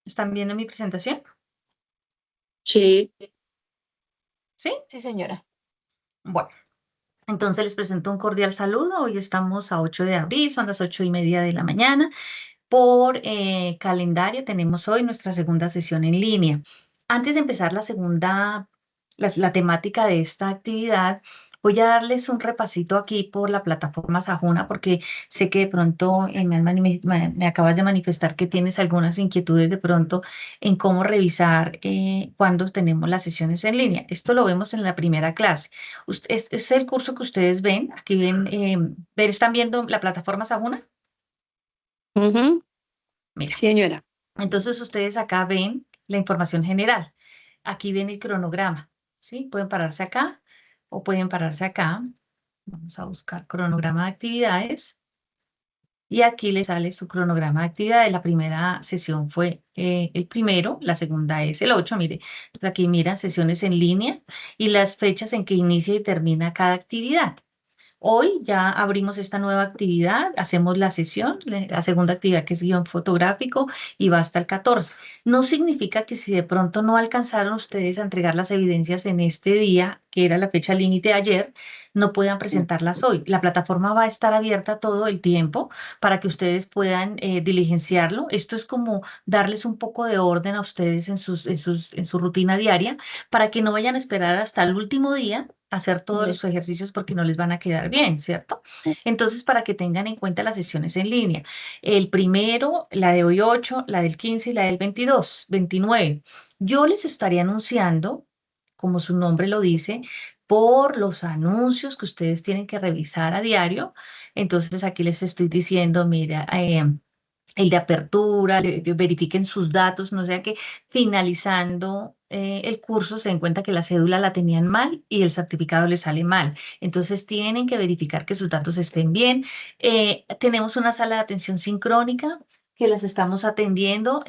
¿Están viendo mi presentación? Sí, ¿Sí? sí, señora. Bueno, entonces les presento un cordial saludo. Hoy estamos a 8 de abril, son las 8:30 de la mañana. Por calendario tenemos hoy nuestra segunda sesión en línea. Antes de empezar la temática de esta actividad, voy a darles un repasito aquí por la plataforma Sajuna porque sé que de pronto me acabas de manifestar que tienes algunas inquietudes de pronto en cómo revisar cuando tenemos las sesiones en línea. Esto lo vemos en la primera clase. Es el curso que ustedes ven. Aquí ven, ¿están viendo la plataforma Sajuna? Ujú. Mira. Sí, señora. Entonces ustedes acá ven la información general. Aquí ven el cronograma, ¿sí? Pueden pararse acá o pueden pararse acá. Vamos a buscar cronograma de actividades y aquí les sale su cronograma de actividades. La primera sesión fue el primero, la segunda es el 8. Mire, aquí mira sesiones en línea y las fechas en que inicia y termina cada actividad. Hoy ya abrimos esta nueva actividad, hacemos la sesión, la segunda actividad que es guión fotográfico y va hasta el 14. No significa que si de pronto no alcanzaron ustedes a entregar las evidencias en este día, que era la fecha límite de ayer, no puedan presentarlas hoy. La plataforma va a estar abierta todo el tiempo para que ustedes puedan diligenciarlo. Esto es como darles un poco de orden a ustedes en su rutina diaria para que no vayan a esperar hasta el último día hacer todos los ejercicios porque no les van a quedar bien, ¿cierto? Entonces, para que tengan en cuenta las sesiones en línea. El primero, la de hoy 8, la del 15 y la del 22, 29. Yo les estaría anunciando, como su nombre lo dice, por los anuncios que ustedes tienen que revisar a diario. Entonces, aquí les estoy diciendo, mira, el de apertura, verifiquen sus datos, no sea que finalizando el curso se den cuenta que la cédula la tenían mal y el certificado les sale mal. Entonces tienen que verificar que sus datos estén bien. Tenemos una sala de atención sincrónica que las estamos atendiendo.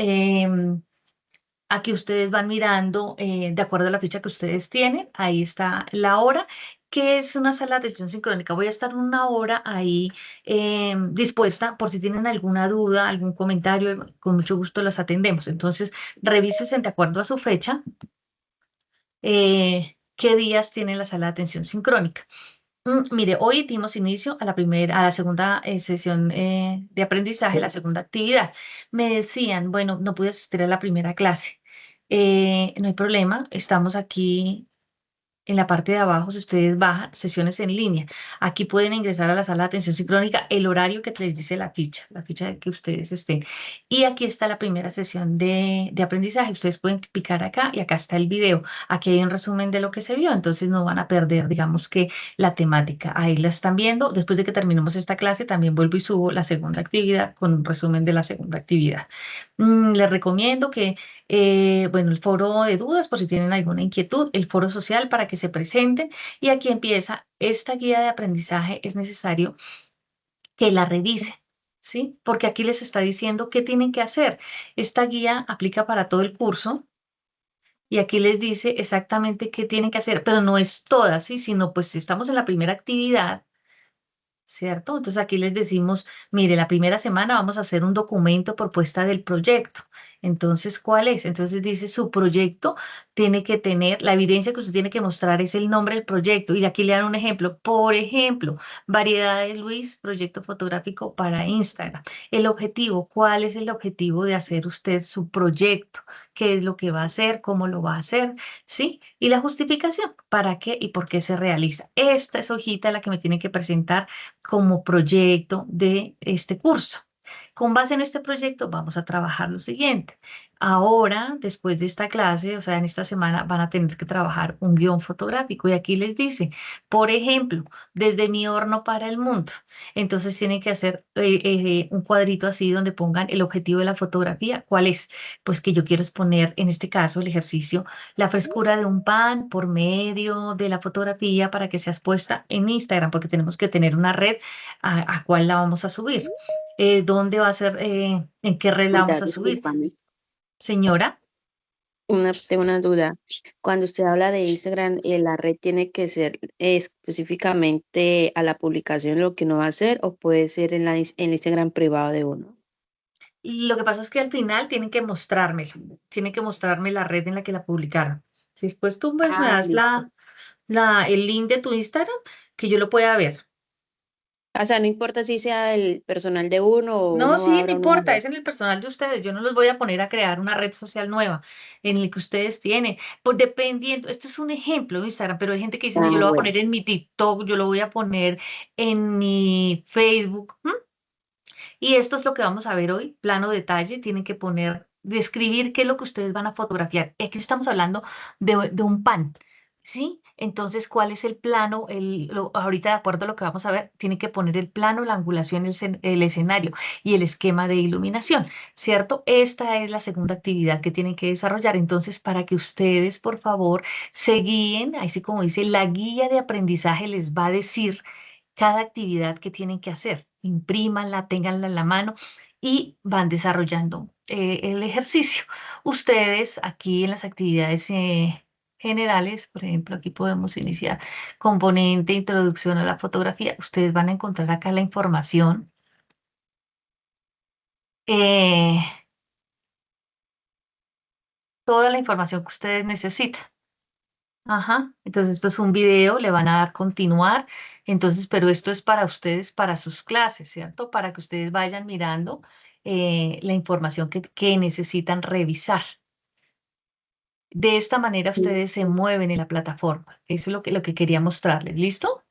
Aquí ustedes van mirando de acuerdo a la ficha que ustedes tienen. Ahí está la hora, que es una sala de atención sincrónica. Voy a estar una hora ahí dispuesta por si tienen alguna duda, algún comentario. Con mucho gusto los atendemos. Entonces, revísense de acuerdo a su fecha qué días tiene la sala de atención sincrónica. Mire, hoy dimos inicio a la segunda sesión de aprendizaje, la segunda actividad. Me decían, bueno, no pude asistir a la primera clase. No hay problema, estamos aquí en la parte de abajo. Si ustedes bajan, sesiones en línea. Aquí pueden ingresar a la sala de atención sincrónica, el horario que les dice la ficha de que ustedes estén. Y aquí está la primera sesión de aprendizaje. Ustedes pueden picar acá y acá está el video. Aquí hay un resumen de lo que se vio, entonces no van a perder, digamos que la temática. Ahí la están viendo. Después de que terminemos esta clase, también vuelvo y subo la segunda actividad con un resumen de la segunda actividad. Les recomiendo que bueno, el foro de dudas por si tienen alguna inquietud, el foro social para que se presenten y aquí empieza esta guía de aprendizaje. Es necesario que la revisen, ¿sí? Porque aquí les está diciendo qué tienen que hacer. Esta guía aplica para todo el curso y aquí les dice exactamente qué tienen que hacer, pero no es toda, ¿sí? Sino pues si estamos en la primera actividad, ¿cierto? Entonces aquí les decimos, mire, la primera semana vamos a hacer un documento propuesta del proyecto. Entonces, ¿cuál es? Entonces dice, su proyecto tiene que tener, la evidencia que usted tiene que mostrar es el nombre del proyecto. Y aquí le dan un ejemplo. Por ejemplo, Variedades Luis, proyecto fotográfico para Instagram. El objetivo, ¿cuál es el objetivo de hacer usted su proyecto? ¿Qué es lo que va a hacer? ¿Cómo lo va a hacer? ¿Sí? Y la justificación, ¿para qué y por qué se realiza? Esta es hojita la que me tiene que presentar como proyecto de este curso. Con base en este proyecto vamos a trabajar lo siguiente. Ahora, después de esta clase, o sea, en esta semana van a tener que trabajar un guión fotográfico y aquí les dice, por ejemplo, desde mi horno para el mundo. Entonces tienen que hacer un cuadrito así donde pongan el objetivo de la fotografía. ¿Cuál es? Pues que yo quiero exponer, en este caso, el ejercicio, la frescura de un pan por medio de la fotografía para que sea expuesta en Instagram, porque tenemos que tener una red a cuál la vamos a subir. ¿Dónde va a ser? ¿En qué red la Oiga, vamos a subir? discúlpame, Señora, tengo una duda. Cuando usted habla de Instagram, ¿la red tiene que ser específicamente a la publicación lo que uno va a hacer o puede ser en el Instagram privado de uno? Lo que pasa es que al final tienen que mostrarme la red en la que la publicaron. Si después tú pues, me Ah, das listo. el link de tu Instagram, que yo lo pueda ver. O sea, no importa si sea el personal de uno o No, uno sí, no abra una importa, red. es en el personal de ustedes. Yo no los voy a poner a crear una red social nueva en el que ustedes tienen. Pues dependiendo, esto es un ejemplo de Instagram, pero hay gente que dice, no, yo Ah, lo voy a bueno. poner en mi TikTok, yo lo voy a poner en mi Facebook. Y esto es lo que vamos a ver hoy, plano detalle, tienen que poner, describir qué es lo que ustedes van a fotografiar. Aquí estamos hablando de un pan, ¿sí? Entonces, ¿cuál es el plano? Ahorita, de acuerdo a lo que vamos a ver, tienen que poner el plano, la angulación, el escenario y el esquema de iluminación, ¿cierto? Esta es la segunda actividad que tienen que desarrollar. Entonces, para que ustedes, por favor, se guíen, así como dice, la guía de aprendizaje les va a decir cada actividad que tienen que hacer. Imprímanla, ténganla en la mano y van desarrollando el ejercicio. Ustedes aquí en las actividades generales, por ejemplo, aquí podemos iniciar componente, introducción a la fotografía. Ustedes van a encontrar acá la información. eh, Toda la información que ustedes necesitan. Ajá, entonces esto es un video, le van a dar continuar, entonces, pero esto es para ustedes, para sus clases, ¿cierto? Para que ustedes vayan mirando la información que necesitan revisar. De esta manera Sí. ustedes se mueven en la plataforma. Eso es lo que quería mostrarles. ¿Listo?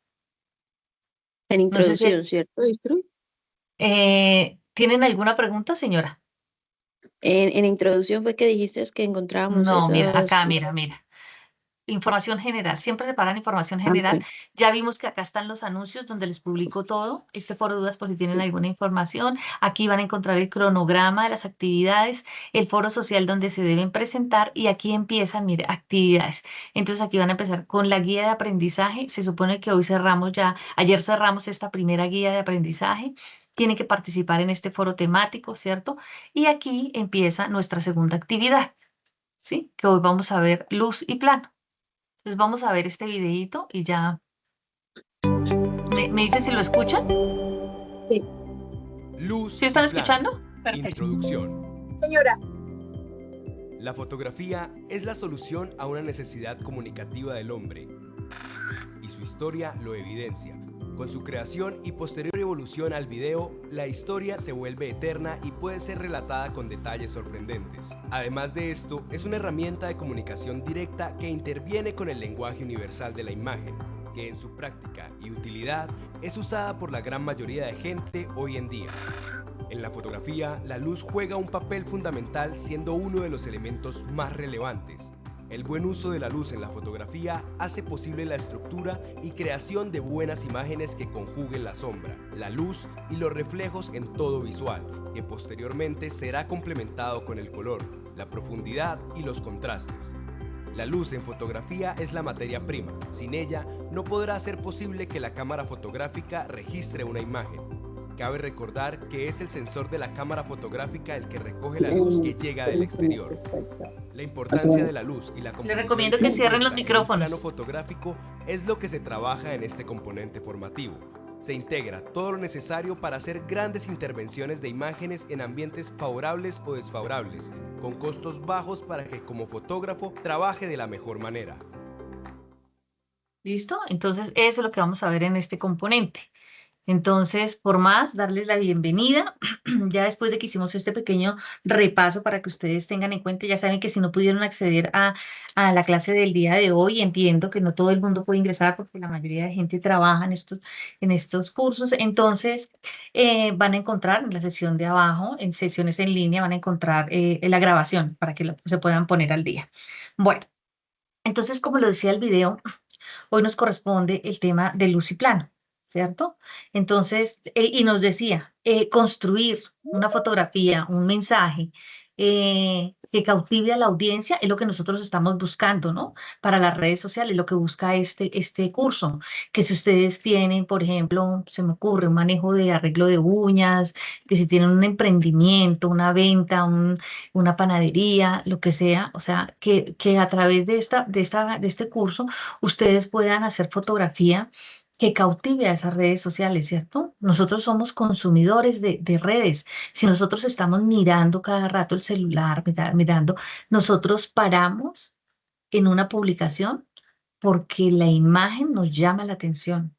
En No sé si introducción, ¿cierto, Víctor? ¿tienen alguna pregunta, señora? En introducción fue que dijiste que encontrábamos No, mira, esas... acá, mira. Información general, siempre separan información Ah, general. ok. Ya vimos que acá están los anuncios donde les publico todo. Este foro de dudas por si tienen alguna información. Aquí van a encontrar el cronograma de las actividades, el foro social donde se deben presentar y aquí empiezan, mire, actividades. Entonces aquí van a empezar con la guía de aprendizaje. Se supone que hoy cerramos ya, ayer cerramos esta primera guía de aprendizaje. Tienen que participar en este foro temático, ¿cierto? Y aquí empieza nuestra segunda actividad, ¿sí? Que hoy vamos a ver luz y plano. Entonces vamos a ver este videíto y ya me dice si lo escuchan. Sí. ¿Sí Luz y están plano. escuchando? Perfecto. Introducción. Señora. La fotografía es la solución a una necesidad comunicativa del hombre y su historia lo evidencia. Con su creación y posterior evolución al video, la historia se vuelve eterna y puede ser relatada con detalles sorprendentes. Además de esto, es una herramienta de comunicación directa que interviene con el lenguaje universal de la imagen, que en su práctica y utilidad es usada por la gran mayoría de gente hoy en día. En la fotografía, la luz juega un papel fundamental siendo uno de los elementos más relevantes. El buen uso de la luz en la fotografía hace posible la estructura y creación de buenas imágenes que conjuguen la sombra, la luz y los reflejos en todo visual, que posteriormente será complementado con el color, la profundidad y los contrastes. La luz en fotografía es la materia prima. Sin ella, no podrá ser posible que la cámara fotográfica registre una imagen. Cabe recordar que es el sensor de la cámara fotográfica el que recoge la luz que llega del exterior. La importancia de la luz y la Les composición recomiendo que cierren los iluminística en un plano micrófonos. fotográfico es lo que se trabaja en este componente formativo. Se integra todo lo necesario para hacer grandes intervenciones de imágenes en ambientes favorables o desfavorables, con costos bajos para que como fotógrafo trabaje de la mejor manera. ¿Listo? Entonces eso es lo que vamos a ver en este componente. Entonces, por más, darles la bienvenida. Ya después de que hicimos este pequeño repaso para que ustedes tengan en cuenta, ya saben que si no pudieron acceder a la clase del día de hoy, entiendo que no todo el mundo puede ingresar porque la mayoría de gente trabaja en estos cursos. Entonces, van a encontrar en la sesión de abajo, en sesiones en línea, van a encontrar la grabación para que se puedan poner al día. Bueno, entonces, como lo decía el video, hoy nos corresponde el tema de luz y plano, ¿cierto? Entonces, y nos decía, construir una fotografía, un mensaje que cautive a la audiencia es lo que nosotros estamos buscando, ¿no? Para las redes sociales, lo que busca este curso, que si ustedes tienen, por ejemplo, se me ocurre un manejo de arreglo de uñas, que si tienen un emprendimiento, una venta, una panadería, lo que sea, o sea, que a través de este curso ustedes puedan hacer fotografía que cautive a esas redes sociales, ¿cierto? Nosotros somos consumidores de redes. Si nosotros estamos mirando cada rato el celular, mirando, nosotros paramos en una publicación porque la imagen nos llama la atención.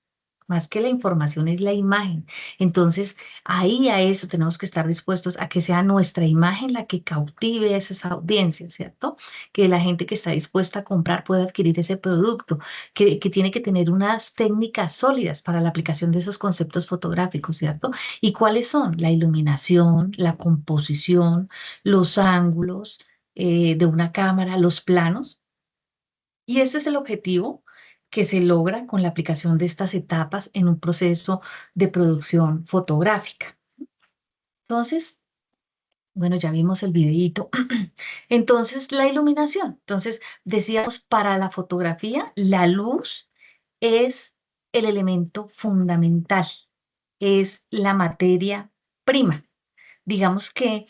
Más que la información es la imagen. Entonces, ahí a eso tenemos que estar dispuestos a que sea nuestra imagen la que cautive a esas audiencias, ¿cierto? Que la gente que está dispuesta a comprar pueda adquirir ese producto, que tiene que tener unas técnicas sólidas para la aplicación de esos conceptos fotográficos, ¿cierto? ¿Y cuáles son? La iluminación, la composición, los ángulos de una cámara, los planos. Y ese es el objetivo que se logra con la aplicación de estas etapas en un proceso de producción fotográfica. Entonces, bueno, ya vimos el videíto. Entonces, la iluminación. Entonces, decíamos, para la fotografía, la luz es el elemento fundamental, es la materia prima. Digamos que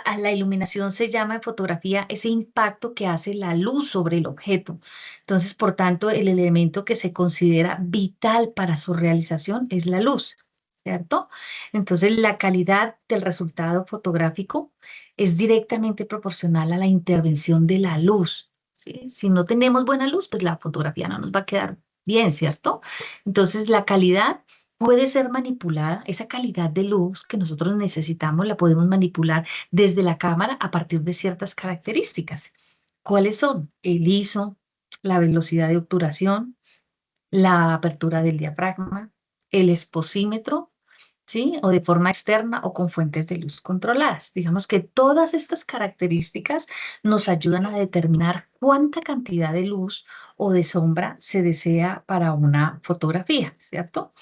a la iluminación se llama en fotografía ese impacto que hace la luz sobre el objeto. Entonces, por tanto, el elemento que se considera vital para su realización es la luz, ¿cierto? Entonces, la calidad del resultado fotográfico es directamente proporcional a la intervención de la luz, ¿sí? Si no tenemos buena luz, pues la fotografía no nos va a quedar bien, ¿cierto? Entonces, la calidad puede ser manipulada, esa calidad de luz que nosotros necesitamos la podemos manipular desde la cámara a partir de ciertas características. ¿Cuáles son? El ISO, la velocidad de obturación, la apertura del diafragma, el exposímetro, ¿sí? O de forma externa o con fuentes de luz controladas. Digamos que todas estas características nos ayudan a determinar cuánta cantidad de luz o de sombra se desea para una fotografía, ¿cierto?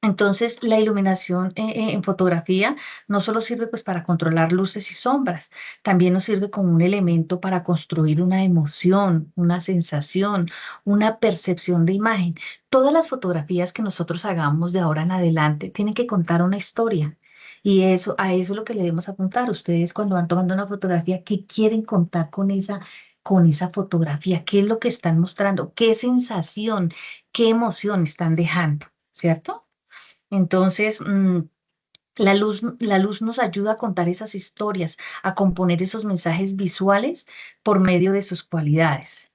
Entonces, la iluminación en fotografía no solo sirve pues para controlar luces y sombras, también nos sirve como un elemento para construir una emoción, una sensación, una percepción de imagen. Todas las fotografías que nosotros hagamos de ahora en adelante tienen que contar una historia. Y eso, a eso es lo que le debemos apuntar. Ustedes cuando van tomando una fotografía, ¿qué quieren contar con esa fotografía? ¿Qué es lo que están mostrando? ¿Qué sensación, qué emoción están dejando? ¿Cierto? Entonces, la luz nos ayuda a contar esas historias, a componer esos mensajes visuales por medio de sus cualidades.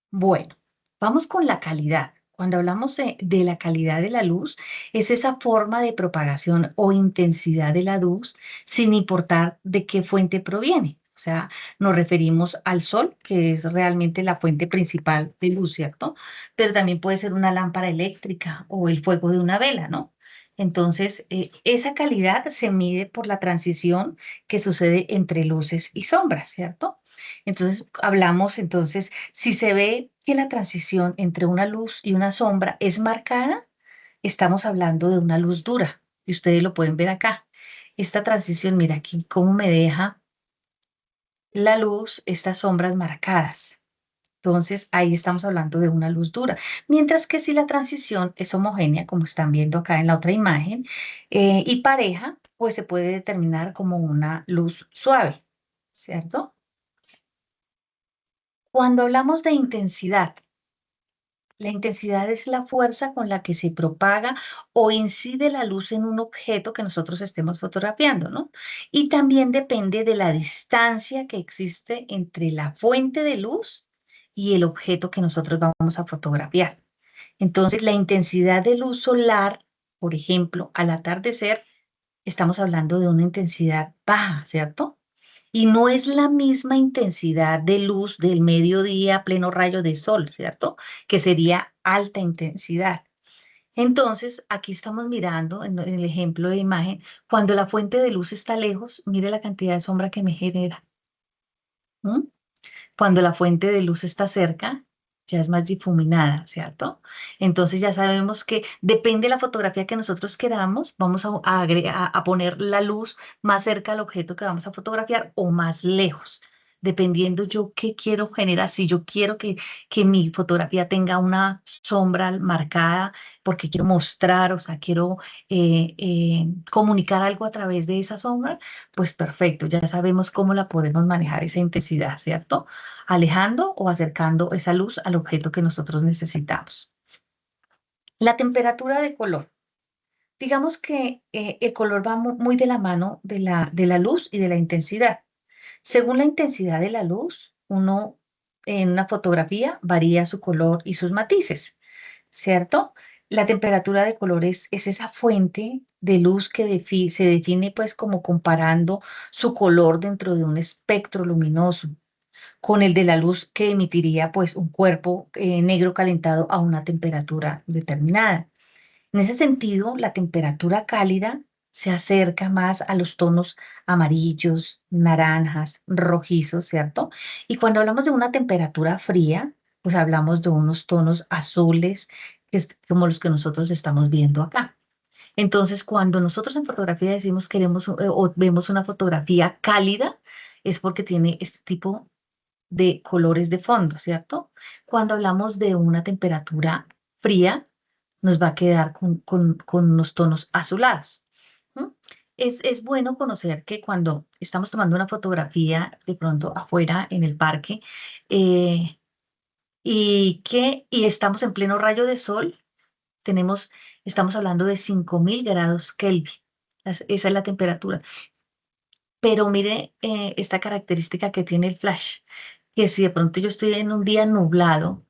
Bueno, vamos con la calidad. Cuando hablamos de la calidad de la luz, es esa forma de propagación o intensidad de la luz sin importar de qué fuente proviene. O sea, nos referimos al sol, que es realmente la fuente principal de luz, ¿cierto? Pero también puede ser una lámpara eléctrica o el fuego de una vela, ¿no? Entonces, esa calidad se mide por la transición que sucede entre luces y sombras, ¿cierto? Entonces, hablamos entonces si se ve que la transición entre una luz y una sombra es marcada, estamos hablando de una luz dura. Y ustedes lo pueden ver acá. Esta transición, mira aquí cómo me deja la luz, estas sombras marcadas. Entonces, ahí estamos hablando de una luz dura. Mientras que si la transición es homogénea, como están viendo acá en la otra imagen, y pareja, pues se puede determinar como una luz suave, ¿cierto? Cuando hablamos de intensidad, la intensidad es la fuerza con la que se propaga o incide la luz en un objeto que nosotros estemos fotografiando, ¿no? Y también depende de la distancia que existe entre la fuente de luz y el objeto que nosotros vamos a fotografiar. Entonces, la intensidad de luz solar, por ejemplo, al atardecer, estamos hablando de una intensidad baja, ¿cierto? Y no es la misma intensidad de luz del mediodía a pleno rayo de sol, ¿cierto? Que sería alta intensidad. Entonces, aquí estamos mirando en el ejemplo de imagen, cuando la fuente de luz está lejos, mire la cantidad de sombra que me genera. ¿M? Cuando la fuente de luz está cerca, ya es más difuminada, ¿cierto? Entonces ya sabemos que depende de la fotografía que nosotros queramos, vamos a poner la luz más cerca al objeto que vamos a fotografiar o más lejos. dependiendo yo qué quiero generar. Si yo quiero que mi fotografía tenga una sombra marcada, porque quiero mostrar, o sea, quiero comunicar algo a través de esa sombra, pues perfecto, ya sabemos cómo la podemos manejar esa intensidad, ¿cierto? Alejando o acercando esa luz al objeto que nosotros necesitamos. La temperatura de color. Digamos que el color va muy de la mano de la luz y de la intensidad. Según la intensidad de la luz, uno en una fotografía varía su color y sus matices, ¿cierto? La temperatura de color es esa fuente de luz que se define pues como comparando su color dentro de un espectro luminoso con el de la luz que emitiría pues un cuerpo negro calentado a una temperatura determinada. En ese sentido, la temperatura cálida se acerca más a los tonos amarillos, naranjas, rojizos, ¿cierto? Y cuando hablamos de una temperatura fría, pues hablamos de unos tonos azules, que es como los que nosotros estamos viendo acá. Entonces, cuando nosotros en fotografía decimos queremos o vemos una fotografía cálida, es porque tiene este tipo de colores de fondo, ¿cierto? Cuando hablamos de una temperatura fría, nos va a quedar con unos tonos azulados. ¿M? Es bueno conocer que cuando estamos tomando una fotografía de pronto afuera en el parque eh, y estamos en pleno rayo de sol, estamos hablando de 5000 grados Kelvin. Esa es la temperatura. Pero mire esta característica que tiene el flash, que si de pronto yo estoy en un día nublado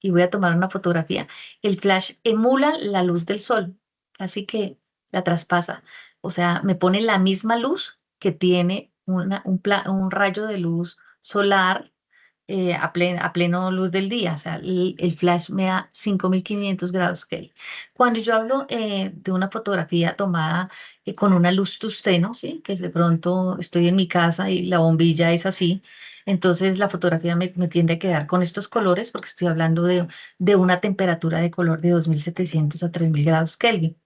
y voy a tomar una fotografía, el flash emula la luz del sol, así que la traspasa. O sea, me pone la misma luz que tiene un rayo de luz solar a pleno luz del día. O sea, el flash me da 5500 grados Kelvin. Cuando yo hablo de una fotografía tomada con una luz tusteno, ¿sí? Que de pronto estoy en mi casa y la bombilla es así, entonces la fotografía me tiende a quedar con estos colores porque estoy hablando de una temperatura de color de 2700 a 3000 grados Kelvin.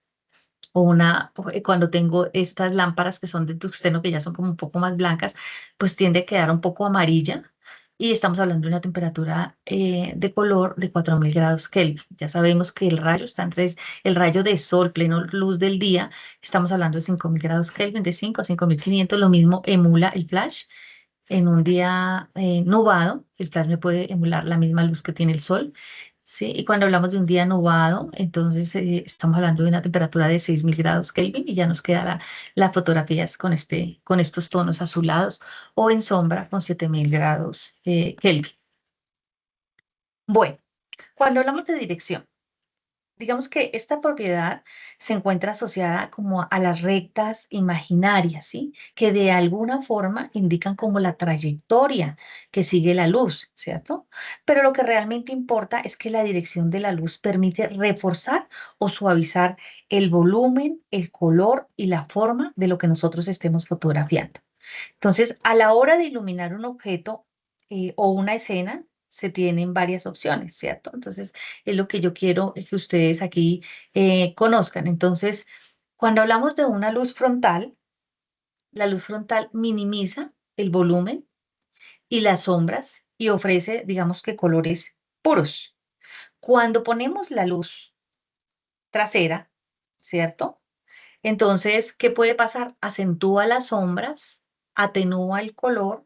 Cuando tengo estas lámparas que son de tungsteno, que ya son como un poco más blancas, pues tiende a quedar un poco amarilla. Y estamos hablando de una temperatura de color de 4000 grados Kelvin. Ya sabemos que el rayo está el rayo de sol, pleno luz del día, estamos hablando de 5000 grados Kelvin, de 5 a 5500. Lo mismo emula el flash. En un día nublado, el flash me puede emular la misma luz que tiene el sol. ¿Sí? Y cuando hablamos de un día nublado, entonces estamos hablando de una temperatura de 6000 grados Kelvin y ya nos queda las fotografías con estos tonos azulados o en sombra con 7000 grados Kelvin. Bueno, cuando hablamos de dirección, digamos que esta propiedad se encuentra asociada como a las rectas imaginarias, ¿sí? Que de alguna forma indican como la trayectoria que sigue la luz, ¿cierto? Pero lo que realmente importa es que la dirección de la luz permite reforzar o suavizar el volumen, el color y la forma de lo que nosotros estemos fotografiando. Entonces, a la hora de iluminar un objeto o una escena, se tienen varias opciones, ¿cierto? Entonces, es lo que yo quiero que ustedes aquí conozcan. Entonces, cuando hablamos de una luz frontal, la luz frontal minimiza el volumen y las sombras y ofrece, digamos que colores puros. Cuando ponemos la luz trasera, ¿cierto? Entonces, ¿qué puede pasar? Acentúa las sombras, atenúa el color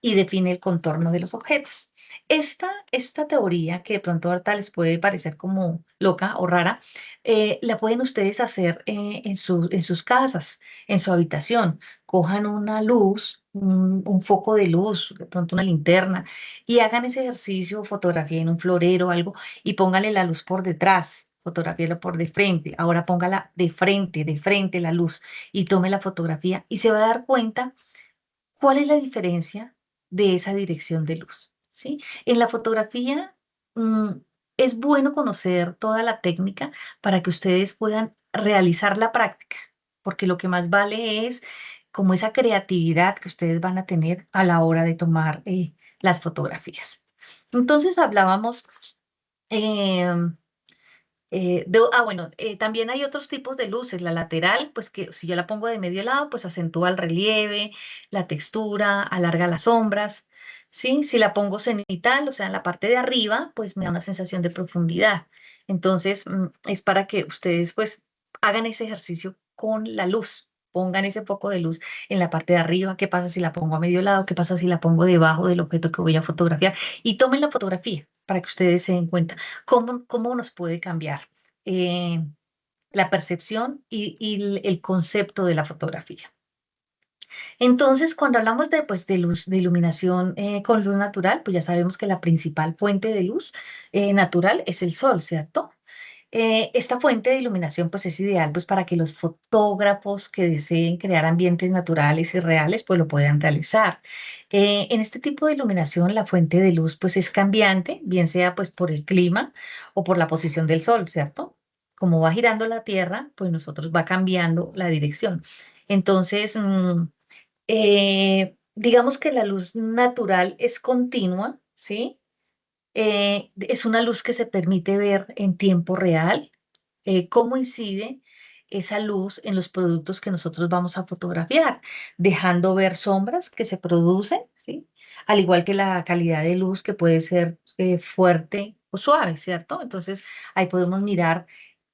y define el contorno de los objetos. Esta teoría, que de pronto ahorita les puede parecer como loca o rara, la pueden ustedes hacer en sus casas, en su habitación. Cojan una luz, un foco de luz, de pronto una linterna, y hagan ese ejercicio, fotografía un florero o algo, y pónganle la luz por detrás. Fotografíela por de frente, ahora póngala de frente la luz y tome la fotografía y se va a dar cuenta cuál es la diferencia de esa dirección de luz, ¿sí? En la fotografía es bueno conocer toda la técnica para que ustedes puedan realizar la práctica, porque lo que más vale es como esa creatividad que ustedes van a tener a la hora de tomar las fotografías. Entonces hablábamos em, bueno, también hay otros tipos de luces. La lateral, pues que si yo la pongo de medio lado, pues acentúa el relieve, la textura, alarga las sombras. ¿sí? Si la pongo cenital, o sea, en la parte de arriba, pues me da una sensación de profundidad. Entonces, es para que ustedes pues hagan ese ejercicio con la luz. Pongan ese foco de luz en la parte de arriba. ¿Qué pasa si la pongo a medio lado? ¿Qué pasa si la pongo debajo del objeto que voy a fotografiar? Y tomen la fotografía para que ustedes se den cuenta cómo nos puede cambiar la percepción y el concepto de la fotografía. Entonces, cuando hablamos de, pues, de luz, de iluminación con luz natural, pues ya sabemos que la principal fuente de luz natural es el sol, ¿cierto? Esta fuente de iluminación pues es ideal pues para que los fotógrafos que deseen crear ambientes naturales y reales pues lo puedan realizar. En este tipo de iluminación la fuente de luz pues es cambiante, bien sea pues por el clima o por la posición del sol, ¿cierto? Como va girando la Tierra, pues nosotros va cambiando la dirección. Entonces, digamos que la luz natural es continua, ¿sí? Es una luz que se permite ver en tiempo real, cómo incide esa luz en los productos que nosotros vamos a fotografiar, dejando ver sombras que se producen, ¿sí? Al igual que la calidad de luz que puede ser fuerte o suave, ¿cierto? Entonces ahí podemos mirar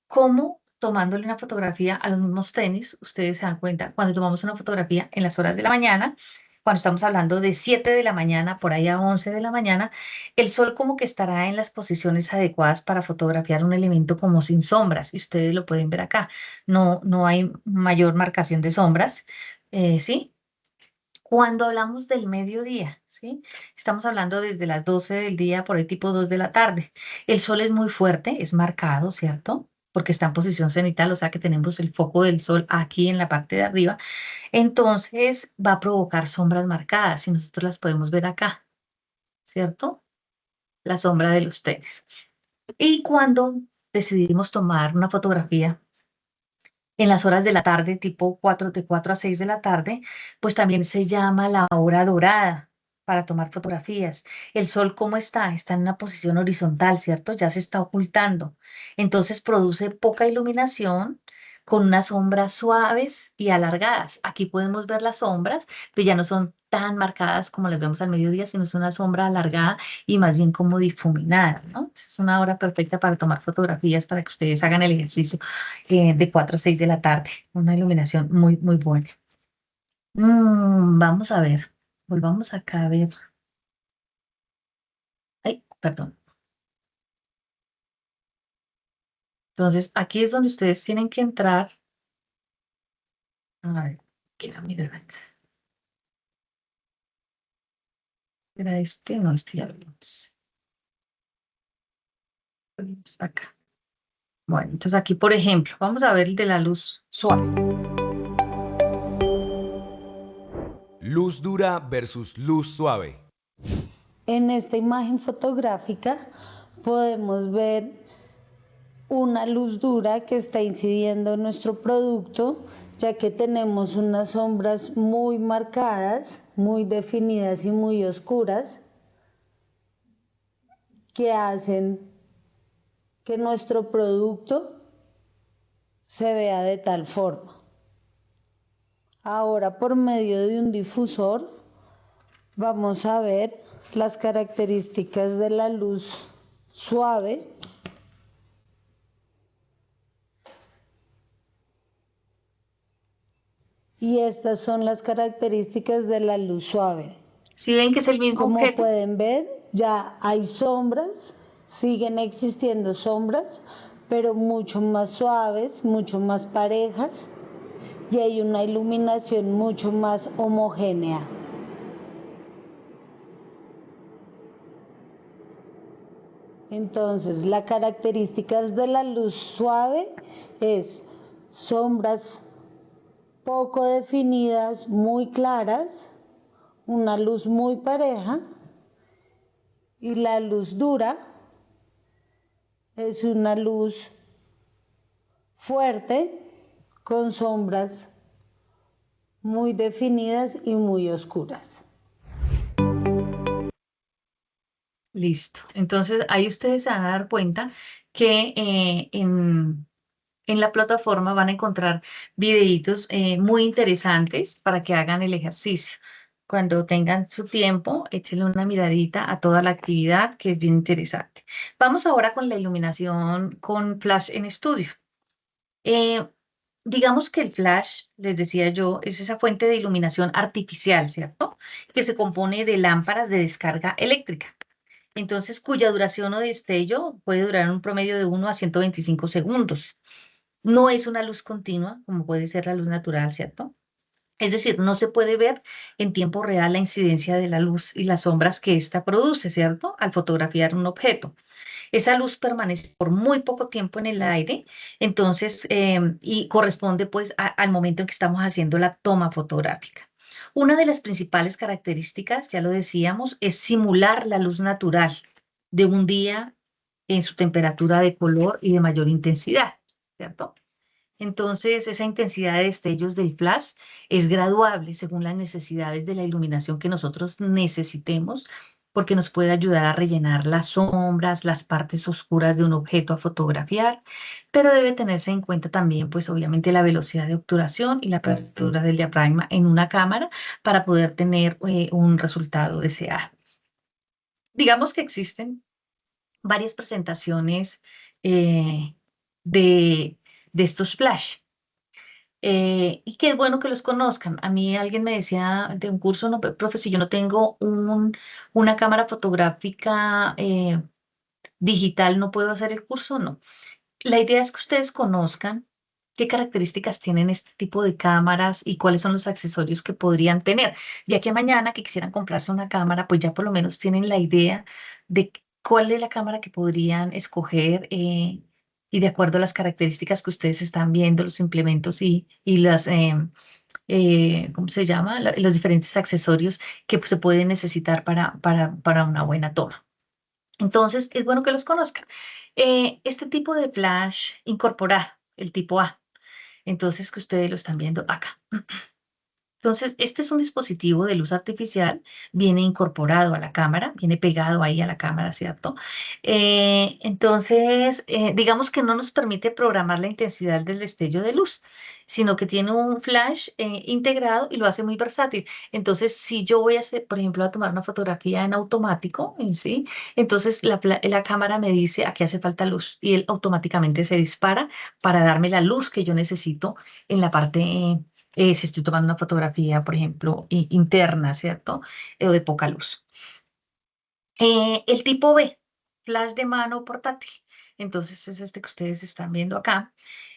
cómo tomándole una fotografía a los mismos tenis, ustedes se dan cuenta, cuando tomamos una fotografía en las horas de la mañana, cuando estamos hablando de 7 de la mañana, por ahí a 11 de la mañana, el sol como que estará en las posiciones adecuadas para fotografiar un elemento como sin sombras, y ustedes lo pueden ver acá. No hay mayor marcación de sombras, ¿sí? Cuando hablamos del mediodía, ¿sí? Estamos hablando desde las 12 del día por el tipo 2 de la tarde. El sol es muy fuerte, es marcado, ¿cierto? Porque está en posición cenital, o sea que tenemos el foco del sol aquí en la parte de arriba. Entonces va a provocar sombras marcadas y nosotros las podemos ver acá, ¿cierto? La sombra de los tenis. Y cuando decidimos tomar una fotografía en las horas de la tarde, tipo 4 de 4 a 6 de la tarde, pues también se llama la hora dorada para tomar fotografías. El sol, ¿cómo está? Está en una posición horizontal, ¿cierto? Ya se está ocultando. Entonces produce poca iluminación con unas sombras suaves y alargadas. Aquí podemos ver las sombras, pero ya no son tan marcadas como las vemos al mediodía, sino es una sombra alargada y más bien como difuminada, ¿no? Es una hora perfecta para tomar fotografías para que ustedes hagan el ejercicio de 4 a 6 de la tarde. Una iluminación muy, muy buena. Vamos a ver. Volvamos acá a ver. Ay, perdón. Entonces, aquí es donde ustedes tienen que entrar. A ver, quiero mirar acá. ¿Era este? No, este ya lo vimos. Lo vimos acá. Bueno, entonces aquí, por ejemplo, vamos a ver el de la luz suave. Luz dura versus luz suave. En esta imagen fotográfica podemos ver una luz dura que está incidiendo en nuestro producto, ya que tenemos unas sombras muy marcadas, muy definidas y muy oscuras, que hacen que nuestro producto se vea de tal forma. Ahora, por medio de un difusor, vamos a ver las características de la luz suave. Y estas son las características de la luz suave. Si ven que es el mismo Como objeto, pueden ver, ya hay sombras, siguen existiendo sombras, pero mucho más suaves, mucho más parejas, y hay una iluminación mucho más homogénea. Entonces, las características de la luz suave es sombras poco definidas, muy claras, una luz muy pareja, y la luz dura es una luz fuerte con sombras muy definidas y muy oscuras. listo. Entonces ahí ustedes se van a dar cuenta que en la plataforma van a encontrar videitos muy interesantes para que hagan el ejercicio. Cuando tengan su tiempo, échenle una miradita a toda la actividad que es bien interesante. Vamos ahora con la iluminación con flash en estudio. Eh, digamos que el flash, les decía yo, es esa fuente de iluminación artificial, ¿cierto? Que se compone de lámparas de descarga eléctrica. Entonces, cuya duración o destello puede durar un promedio de 1 a 125 segundos. No es una luz continua, como puede ser la luz natural, ¿cierto? Es decir, no se puede ver en tiempo real la incidencia de la luz y las sombras que ésta produce, ¿cierto? Al fotografiar un objeto. Esa luz permanece por muy poco tiempo en el aire, entonces, y corresponde pues al momento en que estamos haciendo la toma fotográfica. Una de las principales características, ya lo decíamos, es simular la luz natural de un día en su temperatura de color y de mayor intensidad, ¿cierto? Entonces, esa intensidad de destellos del flash es graduable según las necesidades de la iluminación que nosotros necesitemos, porque nos puede ayudar a rellenar las sombras, las partes oscuras de un objeto a fotografiar, pero debe tenerse en cuenta también, pues obviamente, la velocidad de obturación y la apertura del diafragma en una cámara para poder tener un resultado deseado. Digamos que existen varias presentaciones eh, de, de estos flash. Y qué bueno que los conozcan. A mí alguien me decía de un curso, no, profe, si yo no tengo una cámara fotográfica digital, ¿no puedo hacer el curso? No. La idea es que ustedes conozcan qué características tienen este tipo de cámaras y cuáles son los accesorios que podrían tener. Ya que mañana que quisieran comprarse una cámara, pues ya por lo menos tienen la idea de cuál es la cámara que podrían escoger y de acuerdo a las características que ustedes están viendo, los implementos y las, ¿cómo se llama? Los diferentes accesorios que pues, se pueden necesitar para una buena toma. Entonces, es bueno que los conozcan. Este tipo de flash incorporado, el tipo A, entonces que ustedes lo están viendo acá. Entonces, este es un dispositivo de luz artificial, viene incorporado a la cámara, viene pegado ahí a la cámara, ¿cierto? Entonces, digamos que no nos permite programar la intensidad del destello de luz, sino que tiene un flash integrado y lo hace muy versátil. Entonces, si yo voy a hacer, por ejemplo, a tomar una fotografía en automático, ¿sí? Entonces la cámara me dice, aquí hace falta luz y él automáticamente se dispara para darme la luz que yo necesito en la parte si estoy tomando una fotografía, por ejemplo, interna, ¿cierto? O de poca luz. El tipo B, flash de mano portátil. Entonces es este que ustedes están viendo acá.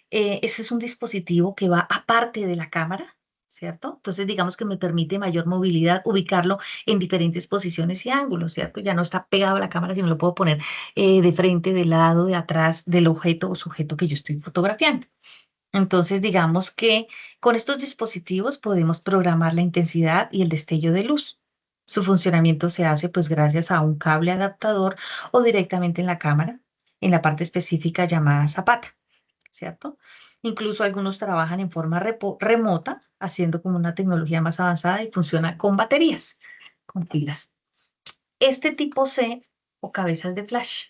Ese es un dispositivo que va aparte de la cámara, ¿cierto? Entonces digamos que me permite mayor movilidad, ubicarlo en diferentes posiciones y ángulos, ¿cierto? Ya no está pegado a la cámara, sino lo puedo poner de frente, de lado, de atrás del objeto o sujeto que yo estoy fotografiando. Entonces, digamos que con estos dispositivos podemos programar la intensidad y el destello de luz. Su funcionamiento se hace pues gracias a un cable adaptador o directamente en la cámara, en la parte específica llamada zapata, ¿cierto? Incluso algunos trabajan en forma remota, haciendo como una tecnología más avanzada y funciona con baterías, con pilas. Este tipo C o cabezas de flash,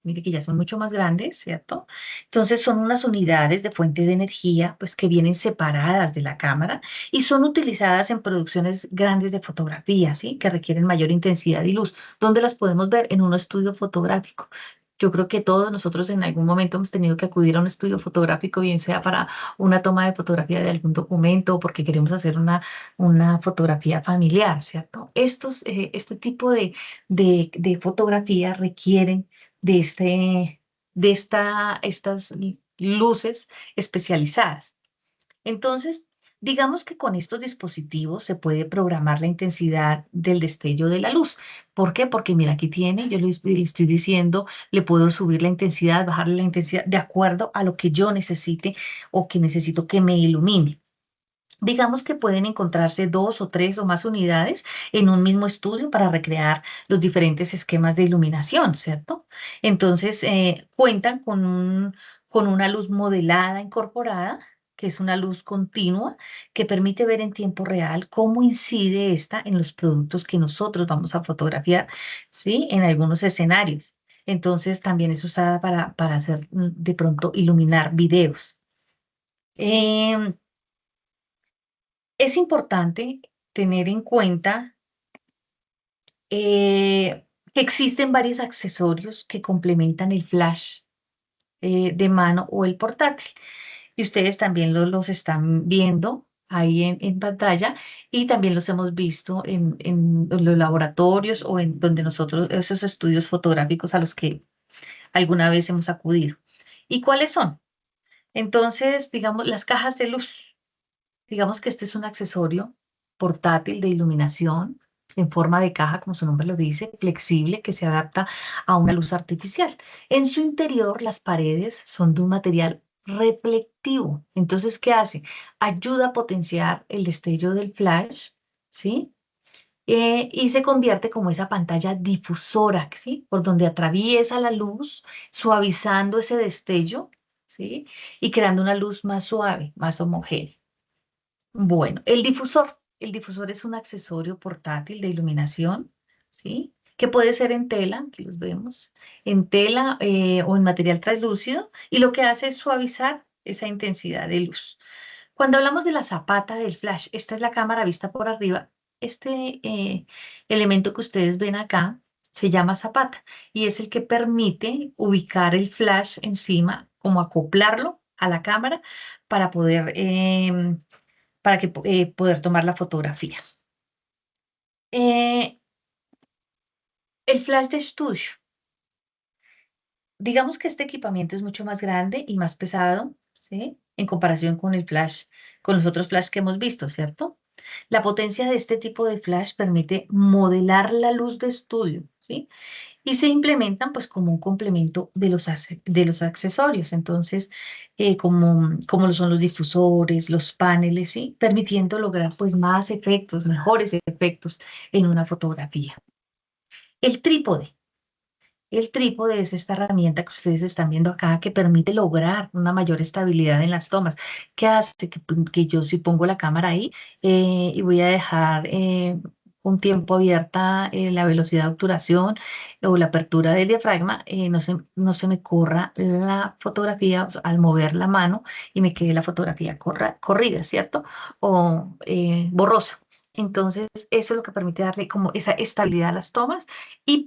mire que ya son mucho más grandes, ¿cierto? Entonces son unas unidades de fuente de energía, pues que vienen separadas de la cámara y son utilizadas en producciones grandes de fotografía, ¿sí? Que requieren mayor intensidad y luz. ¿Dónde las podemos ver? En un estudio fotográfico. Yo creo que todos nosotros en algún momento hemos tenido que acudir a un estudio fotográfico, bien sea para una toma de fotografía de algún documento o porque queremos hacer una fotografía familiar, ¿cierto? Este tipo de fotografía requieren estas luces especializadas. Entonces, digamos que con estos dispositivos se puede programar la intensidad del destello de la luz. ¿Por qué? Porque mira, aquí tiene, yo le estoy diciendo, le puedo subir la intensidad, bajarle la intensidad de acuerdo a lo que yo necesite o que necesito que me ilumine. Digamos que pueden encontrarse dos o tres o más unidades en un mismo estudio para recrear los diferentes esquemas de iluminación, ¿cierto? Entonces, cuentan con una luz modelada incorporada, que es una luz continua, que permite ver en tiempo real cómo incide esta en los productos que nosotros vamos a fotografiar, ¿sí? En algunos escenarios. Entonces, también es usada para hacer de pronto iluminar videos. Em, es importante tener en cuenta que existen varios accesorios que complementan el flash de mano o el portátil. Y ustedes también los están viendo ahí en pantalla y también los hemos visto en los laboratorios o en donde nosotros, esos estudios fotográficos a los que alguna vez hemos acudido. ¿Y cuáles son? Entonces, digamos, las cajas de luz. Digamos que este es un accesorio portátil de iluminación en forma de caja, como su nombre lo dice, flexible, que se adapta a una luz artificial. En su interior, las paredes son de un material reflectivo. Entonces, ¿qué hace? Ayuda a potenciar el destello del flash, ¿sí? Y se convierte como esa pantalla difusora, ¿sí? Por donde atraviesa la luz, suavizando ese destello, ¿sí? Y creando una luz más suave, más homogénea. Bueno, el difusor. El difusor es un accesorio portátil de iluminación, ¿sí? Que puede ser en tela, aquí los vemos, en tela o en material translúcido, y lo que hace es suavizar esa intensidad de luz. Cuando hablamos de la zapata del flash, esta es la cámara vista por arriba. Este elemento que ustedes ven acá se llama zapata y es el que permite ubicar el flash encima, como acoplarlo a la cámara para poder poder tomar la fotografía. Eh, el flash de estudio. Digamos que este equipamiento es mucho más grande y más pesado, ¿sí? En comparación con el flash, con los otros flash que hemos visto, ¿cierto? La potencia de este tipo de flash permite modelar la luz de estudio, ¿sí? Y se implementan pues como un complemento de los accesorios, entonces como lo son los difusores, los paneles, ¿sí? Permitiendo lograr pues más efectos, mejores efectos en una fotografía. El trípode. El trípode es esta herramienta que ustedes están viendo acá que permite lograr una mayor estabilidad en las tomas. ¿Qué hace? Que yo si pongo la cámara ahí y voy a dejar un tiempo abierta la velocidad de obturación o la apertura del diafragma, no se me corra la fotografía o sea, al mover la mano y me quede la fotografía corrida, ¿cierto? O borrosa. Entonces, eso es lo que permite darle como esa estabilidad a las tomas y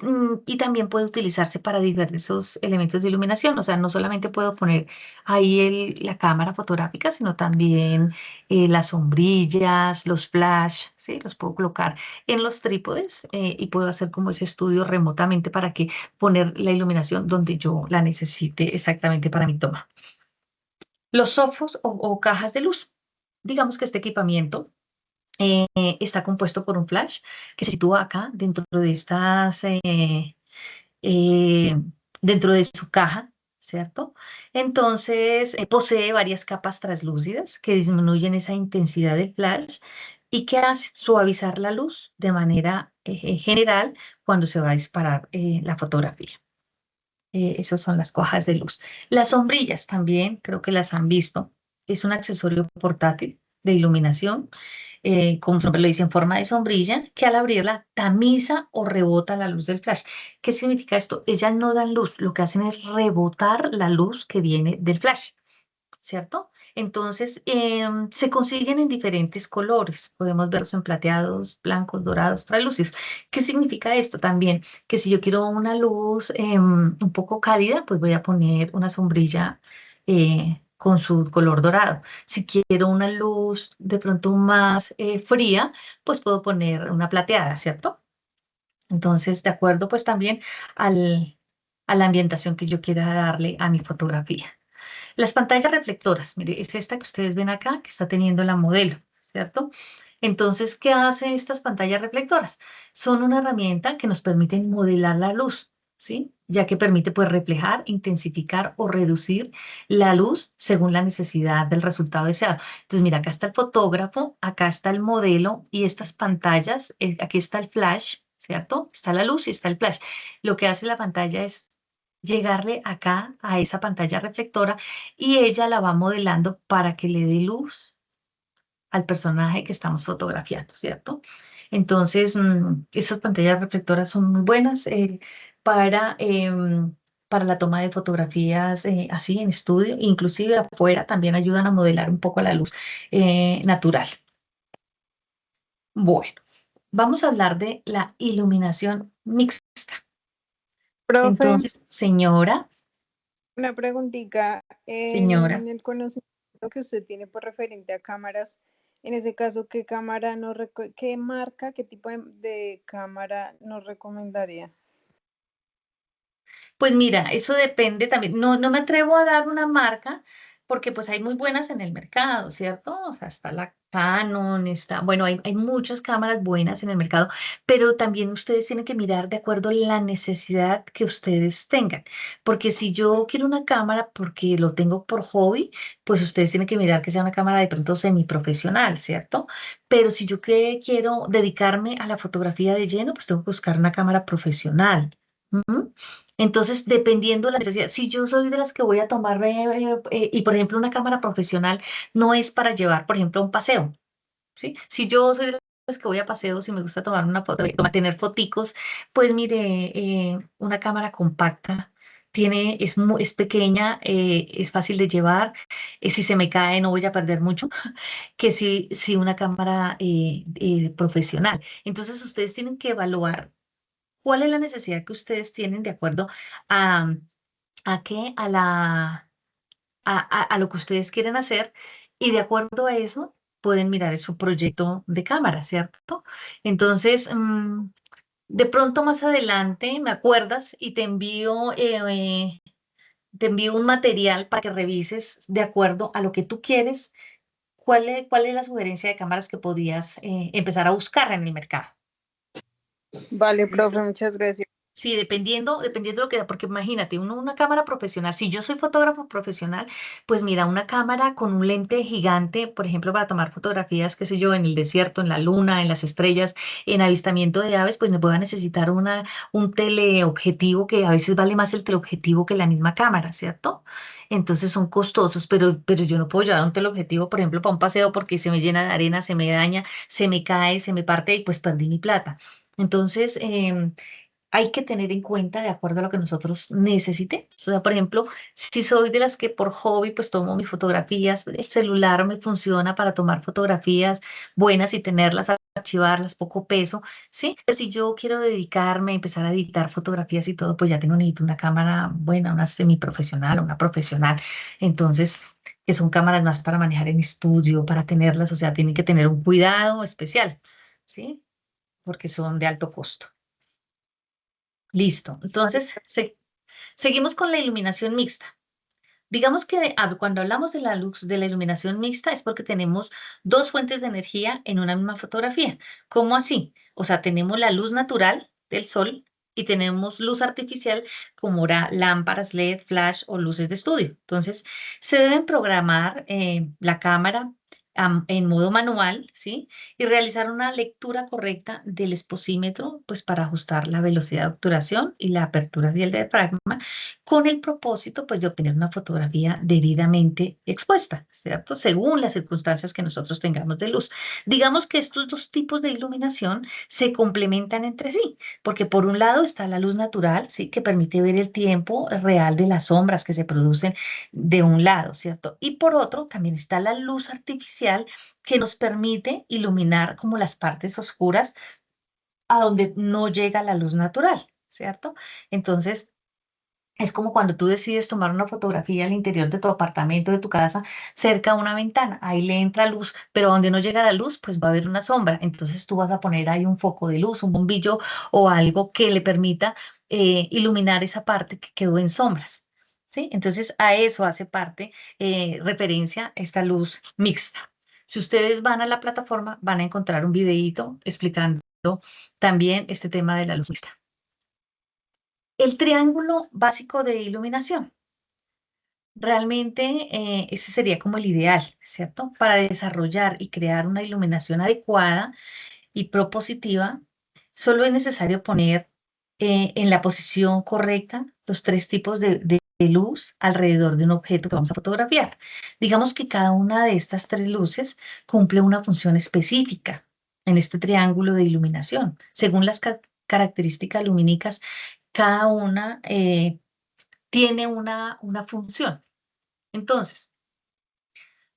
también puede utilizarse para diversos elementos de iluminación. O sea, no solamente puedo poner ahí la cámara fotográfica, sino también las sombrillas, los flash, ¿sí? Los puedo colocar en los trípodes y puedo hacer como ese estudio remotamente para que poner la iluminación donde yo la necesite exactamente para mi toma. Los sofos o cajas de luz. Digamos que este equipamiento está compuesto por un flash que se sitúa acá eh, dentro de su caja, ¿cierto? Entonces, posee varias capas translúcidas que disminuyen esa intensidad del flash y que hace suavizar la luz de manera general cuando se va a disparar la fotografía. Esas son las cajas de luz. Las sombrillas también, creo que las han visto. Es un accesorio portátil de iluminación como su nombre lo dice, en forma de sombrilla, que al abrirla tamiza o rebota la luz del flash. ¿Qué significa esto? Ellas no dan luz, lo que hacen es rebotar la luz que viene del flash, ¿cierto? Entonces, se consiguen en diferentes colores. Podemos verlos en plateados, blancos, dorados, translúcidos. ¿Qué significa esto? También que si yo quiero una luz un poco cálida, pues voy a poner una sombrilla con su color dorado. Si quiero una luz de pronto más fría, pues puedo poner una plateada, ¿cierto? Entonces, de acuerdo pues también a la ambientación que yo quiera darle a mi fotografía. Las pantallas reflectoras, mire, es esta que ustedes ven acá, que está teniendo la modelo, ¿cierto? Entonces, ¿qué hacen estas pantallas reflectoras? Son una herramienta que nos permite modelar la luz, ¿sí? Ya que permite, pues, reflejar, intensificar o reducir la luz según la necesidad del resultado deseado. Entonces, mira, acá está el fotógrafo, acá está el modelo y estas pantallas, aquí está el flash, ¿cierto? Está la luz y está el flash. Lo que hace la pantalla es llegarle acá a esa pantalla reflectora y ella la va modelando para que le dé luz al personaje que estamos fotografiando, ¿cierto? Entonces, esas pantallas reflectoras son muy buenas para, para la toma de fotografías así en estudio, inclusive afuera también ayudan a modelar un poco la luz natural. Bueno. Vamos a hablar de la iluminación mixta. Profe, Entonces, señora, una preguntita. señora, En el conocimiento que usted tiene por referente a cámaras, en ese caso, ¿qué cámara qué marca, qué tipo de cámara nos recomendaría? pues mira, eso depende también. No me atrevo a dar una marca porque pues hay muy buenas en el mercado, ¿cierto? O sea, está la Canon, está, bueno, hay muchas cámaras buenas en el mercado, pero también ustedes tienen que mirar de acuerdo a la necesidad que ustedes tengan. Porque si yo quiero una cámara porque lo tengo por hobby, pues ustedes tienen que mirar que sea una cámara de pronto semiprofesional, ¿cierto? Pero si yo quiero dedicarme a la fotografía de lleno, pues tengo que buscar una cámara profesional. ¿Mm? Entonces, dependiendo de la necesidad, si yo soy de las que voy a tomar, y por ejemplo, una cámara profesional no es para llevar, por ejemplo, un paseo, ¿sí? Si yo soy de las que voy a paseos y me gusta tomar una foto, tener foticos, pues mire, una cámara compacta. Es pequeña, es fácil de llevar, si se me cae no voy a perder mucho, que si una cámara profesional. Entonces ustedes tienen que evaluar cuál es la necesidad que ustedes tienen de acuerdo a, a qué, a a lo que ustedes quieren hacer y de acuerdo a eso pueden mirar su proyecto de cámara, ¿cierto? Entonces, de pronto más adelante me acuerdas y te envío un material para que revises de acuerdo a lo que tú quieres, cuál es la sugerencia de cámaras que podías empezar a buscar en el mercado. Vale, ¿Listo? profe, muchas gracias. Sí, dependiendo de lo que, porque imagínate, una cámara profesional, si yo soy fotógrafo profesional, pues mira, una cámara con un lente gigante, por ejemplo, para tomar fotografías, qué sé yo, en el desierto, en la luna, en las estrellas, en avistamiento de aves, pues me voy a necesitar un teleobjetivo que a veces vale más el teleobjetivo que la misma cámara, ¿cierto? Entonces son costosos, pero yo no puedo llevar un teleobjetivo, por ejemplo, para un paseo porque se me llena de arena, se me daña, se me cae, se me parte y pues perdí mi plata. Entonces, hay que tener en cuenta de acuerdo a lo que nosotros necesitemos. O sea, por ejemplo, si soy de las que por hobby pues tomo mis fotografías, el celular me funciona para tomar fotografías buenas y tenerlas, archivarlas, poco peso, ¿sí? Pero si yo quiero dedicarme a empezar a editar fotografías y todo, pues ya necesito una cámara buena, una semiprofesional, una profesional. Entonces, que son cámaras más para manejar en estudio, para tenerlas, o sea, tienen que tener un cuidado especial, ¿sí? Porque son de alto costo. Listo. Entonces, seguimos con la iluminación mixta. Digamos que cuando hablamos de la luz, de la iluminación mixta, es porque tenemos dos fuentes de energía en una misma fotografía. ¿Cómo así? O sea, tenemos la luz natural del sol y tenemos luz artificial como lámparas LED, flash o luces de estudio. Entonces, se deben programar la cámara en modo manual, ¿sí? Y realizar una lectura correcta del exposímetro, pues para ajustar la velocidad de obturación y la apertura del diafragma con el propósito, pues, de obtener una fotografía debidamente expuesta, ¿cierto? Según las circunstancias que nosotros tengamos de luz. Digamos que estos dos tipos de iluminación se complementan entre sí, porque por un lado está la luz natural, ¿sí? Que permite ver el tiempo real de las sombras que se producen de un lado, ¿cierto? Y por otro también está la luz artificial que nos permite iluminar como las partes oscuras a donde no llega la luz natural, ¿cierto? Entonces, es como cuando tú decides tomar una fotografía al interior de tu apartamento, de tu casa, cerca a una ventana. Ahí le entra luz, pero donde no llega la luz, pues va a haber una sombra. Entonces tú vas a poner ahí un foco de luz, un bombillo o algo que le permita iluminar esa parte que quedó en sombras. ¿Sí? Entonces a eso hace parte, referencia esta luz mixta. Si ustedes van a la plataforma, van a encontrar un videíto explicando también este tema de la luz mixta. El triángulo básico de iluminación. Realmente ese sería como el ideal, ¿cierto? Para desarrollar y crear una iluminación adecuada y propositiva, solo es necesario poner en la posición correcta los tres tipos de luz alrededor de un objeto que vamos a fotografiar. Digamos que cada una de estas tres luces cumple una función específica en este triángulo de iluminación. Según las características lumínicas, cada una tiene una función. Entonces,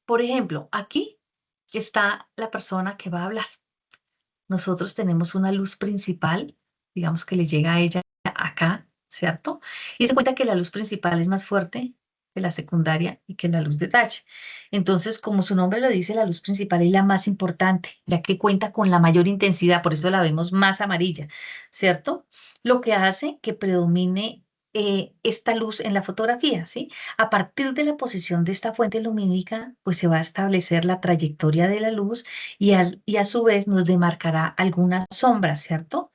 por ejemplo, aquí está la persona que va a hablar. nosotros tenemos una luz principal, digamos que le llega a ella acá, ¿cierto? Y se cuenta que la luz principal es más fuerte que la secundaria y que la luz de talle. Entonces, como su nombre lo dice, la luz principal es la más importante, ya que cuenta con la mayor intensidad, por eso la vemos más amarilla, ¿cierto? Lo que hace que predomine esta luz en la fotografía, ¿sí? A partir de la posición de esta fuente lumínica, pues se va a establecer la trayectoria de la luz y a su vez nos demarcará algunas sombras, ¿cierto?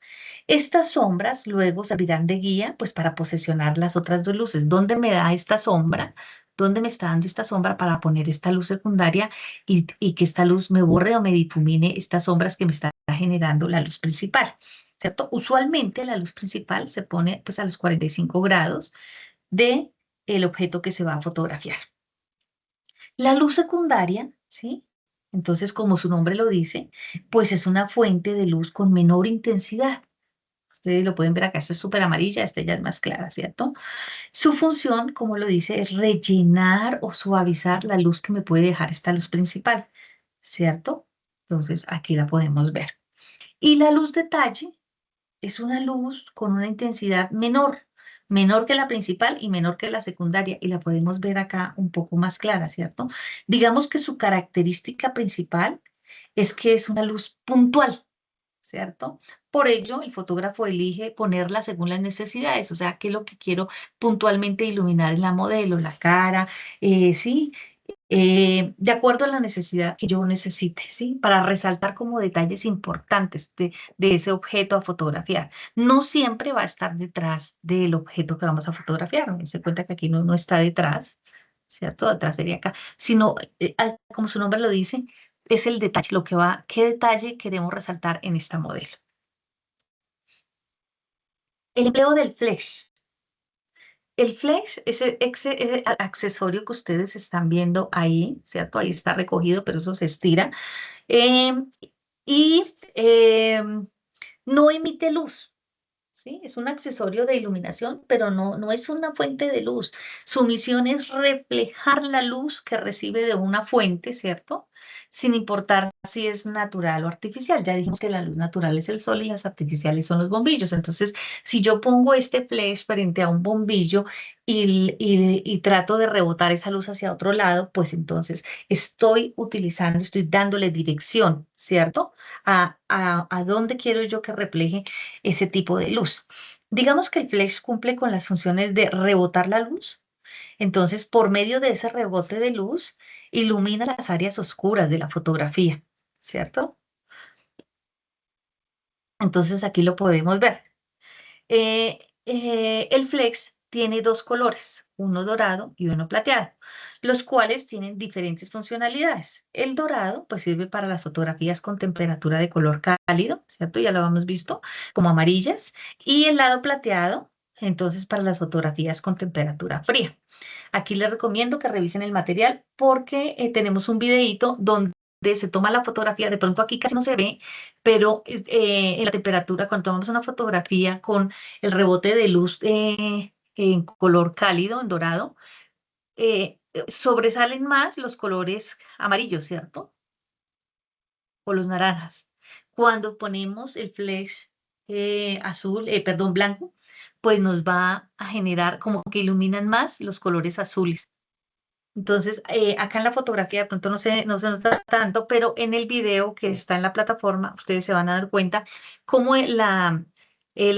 Estas sombras luego servirán de guía, pues para posesionar las otras dos luces. ¿Dónde me da esta sombra? ¿Dónde me está dando esta sombra para poner esta luz secundaria y que esta luz me borre o me difumine estas sombras que me está generando la luz principal? ¿Cierto? Usualmente la luz principal se pone pues a los 45 grados de el objeto que se va a fotografiar. La luz secundaria, ¿sí? Entonces, como su nombre lo dice, pues es una fuente de luz con menor intensidad. Ustedes lo pueden ver acá, esta es súper amarilla, esta ya es más clara, ¿cierto? Su función, como lo dice, es rellenar o suavizar la luz que me puede dejar esta luz principal, ¿cierto? Entonces, aquí la podemos ver. Y la luz detalle es una luz con una intensidad menor que la principal y menor que la secundaria, y la podemos ver acá un poco más clara, ¿cierto? Digamos que su característica principal es que es una luz puntual, ¿cierto? Por ello, el fotógrafo elige ponerla según las necesidades, o sea, qué es lo que quiero puntualmente iluminar en la modelo, la cara, ¿sí? De acuerdo a la necesidad que yo necesite, ¿sí? Para resaltar como detalles importantes de ese objeto a fotografiar. No siempre va a estar detrás del objeto que vamos a fotografiar. Se cuenta que aquí no está detrás, ¿cierto? Detrás sería acá, sino, como su nombre lo dice, es el detalle, lo que va, qué detalle queremos resaltar en esta modelo. El empleo del flash. El flash es ese accesorio que ustedes están viendo ahí, ¿cierto? Ahí está recogido, pero eso se estira. Em, y no emite luz, ¿sí? Es un accesorio de iluminación, pero no es una fuente de luz. Su misión es reflejar la luz que recibe de una fuente, ¿cierto? Sin importar si es natural o artificial. Ya dijimos que la luz natural es el sol y las artificiales son los bombillos. Entonces, si yo pongo este flash frente a un bombillo y trato de rebotar esa luz hacia otro lado, pues entonces estoy dándole dirección, ¿cierto? A dónde quiero yo que refleje ese tipo de luz. Digamos que el flash cumple con las funciones de rebotar la luz. Entonces, por medio de ese rebote de luz, ilumina las áreas oscuras de la fotografía, ¿cierto? Entonces, aquí lo podemos ver. El flex tiene dos colores, uno dorado y uno plateado, los cuales tienen diferentes funcionalidades. El dorado pues sirve para las fotografías con temperatura de color cálido, ¿cierto? Ya lo hemos visto, como amarillas. Y el lado plateado, entonces para las fotografías con temperatura fría. Aquí les recomiendo que revisen el material porque tenemos un videíto donde se toma la fotografía, de pronto aquí casi no se ve, pero en la temperatura, cuando tomamos una fotografía con el rebote de luz en color cálido, en dorado, sobresalen más los colores amarillos, ¿cierto? O los naranjas. Cuando ponemos el flash perdón, blanco, pues nos va a generar como que iluminan más los colores azules. Entonces, acá en la fotografía de pronto no se nota tanto, pero en el video que está en la plataforma, ustedes se van a dar cuenta cómo la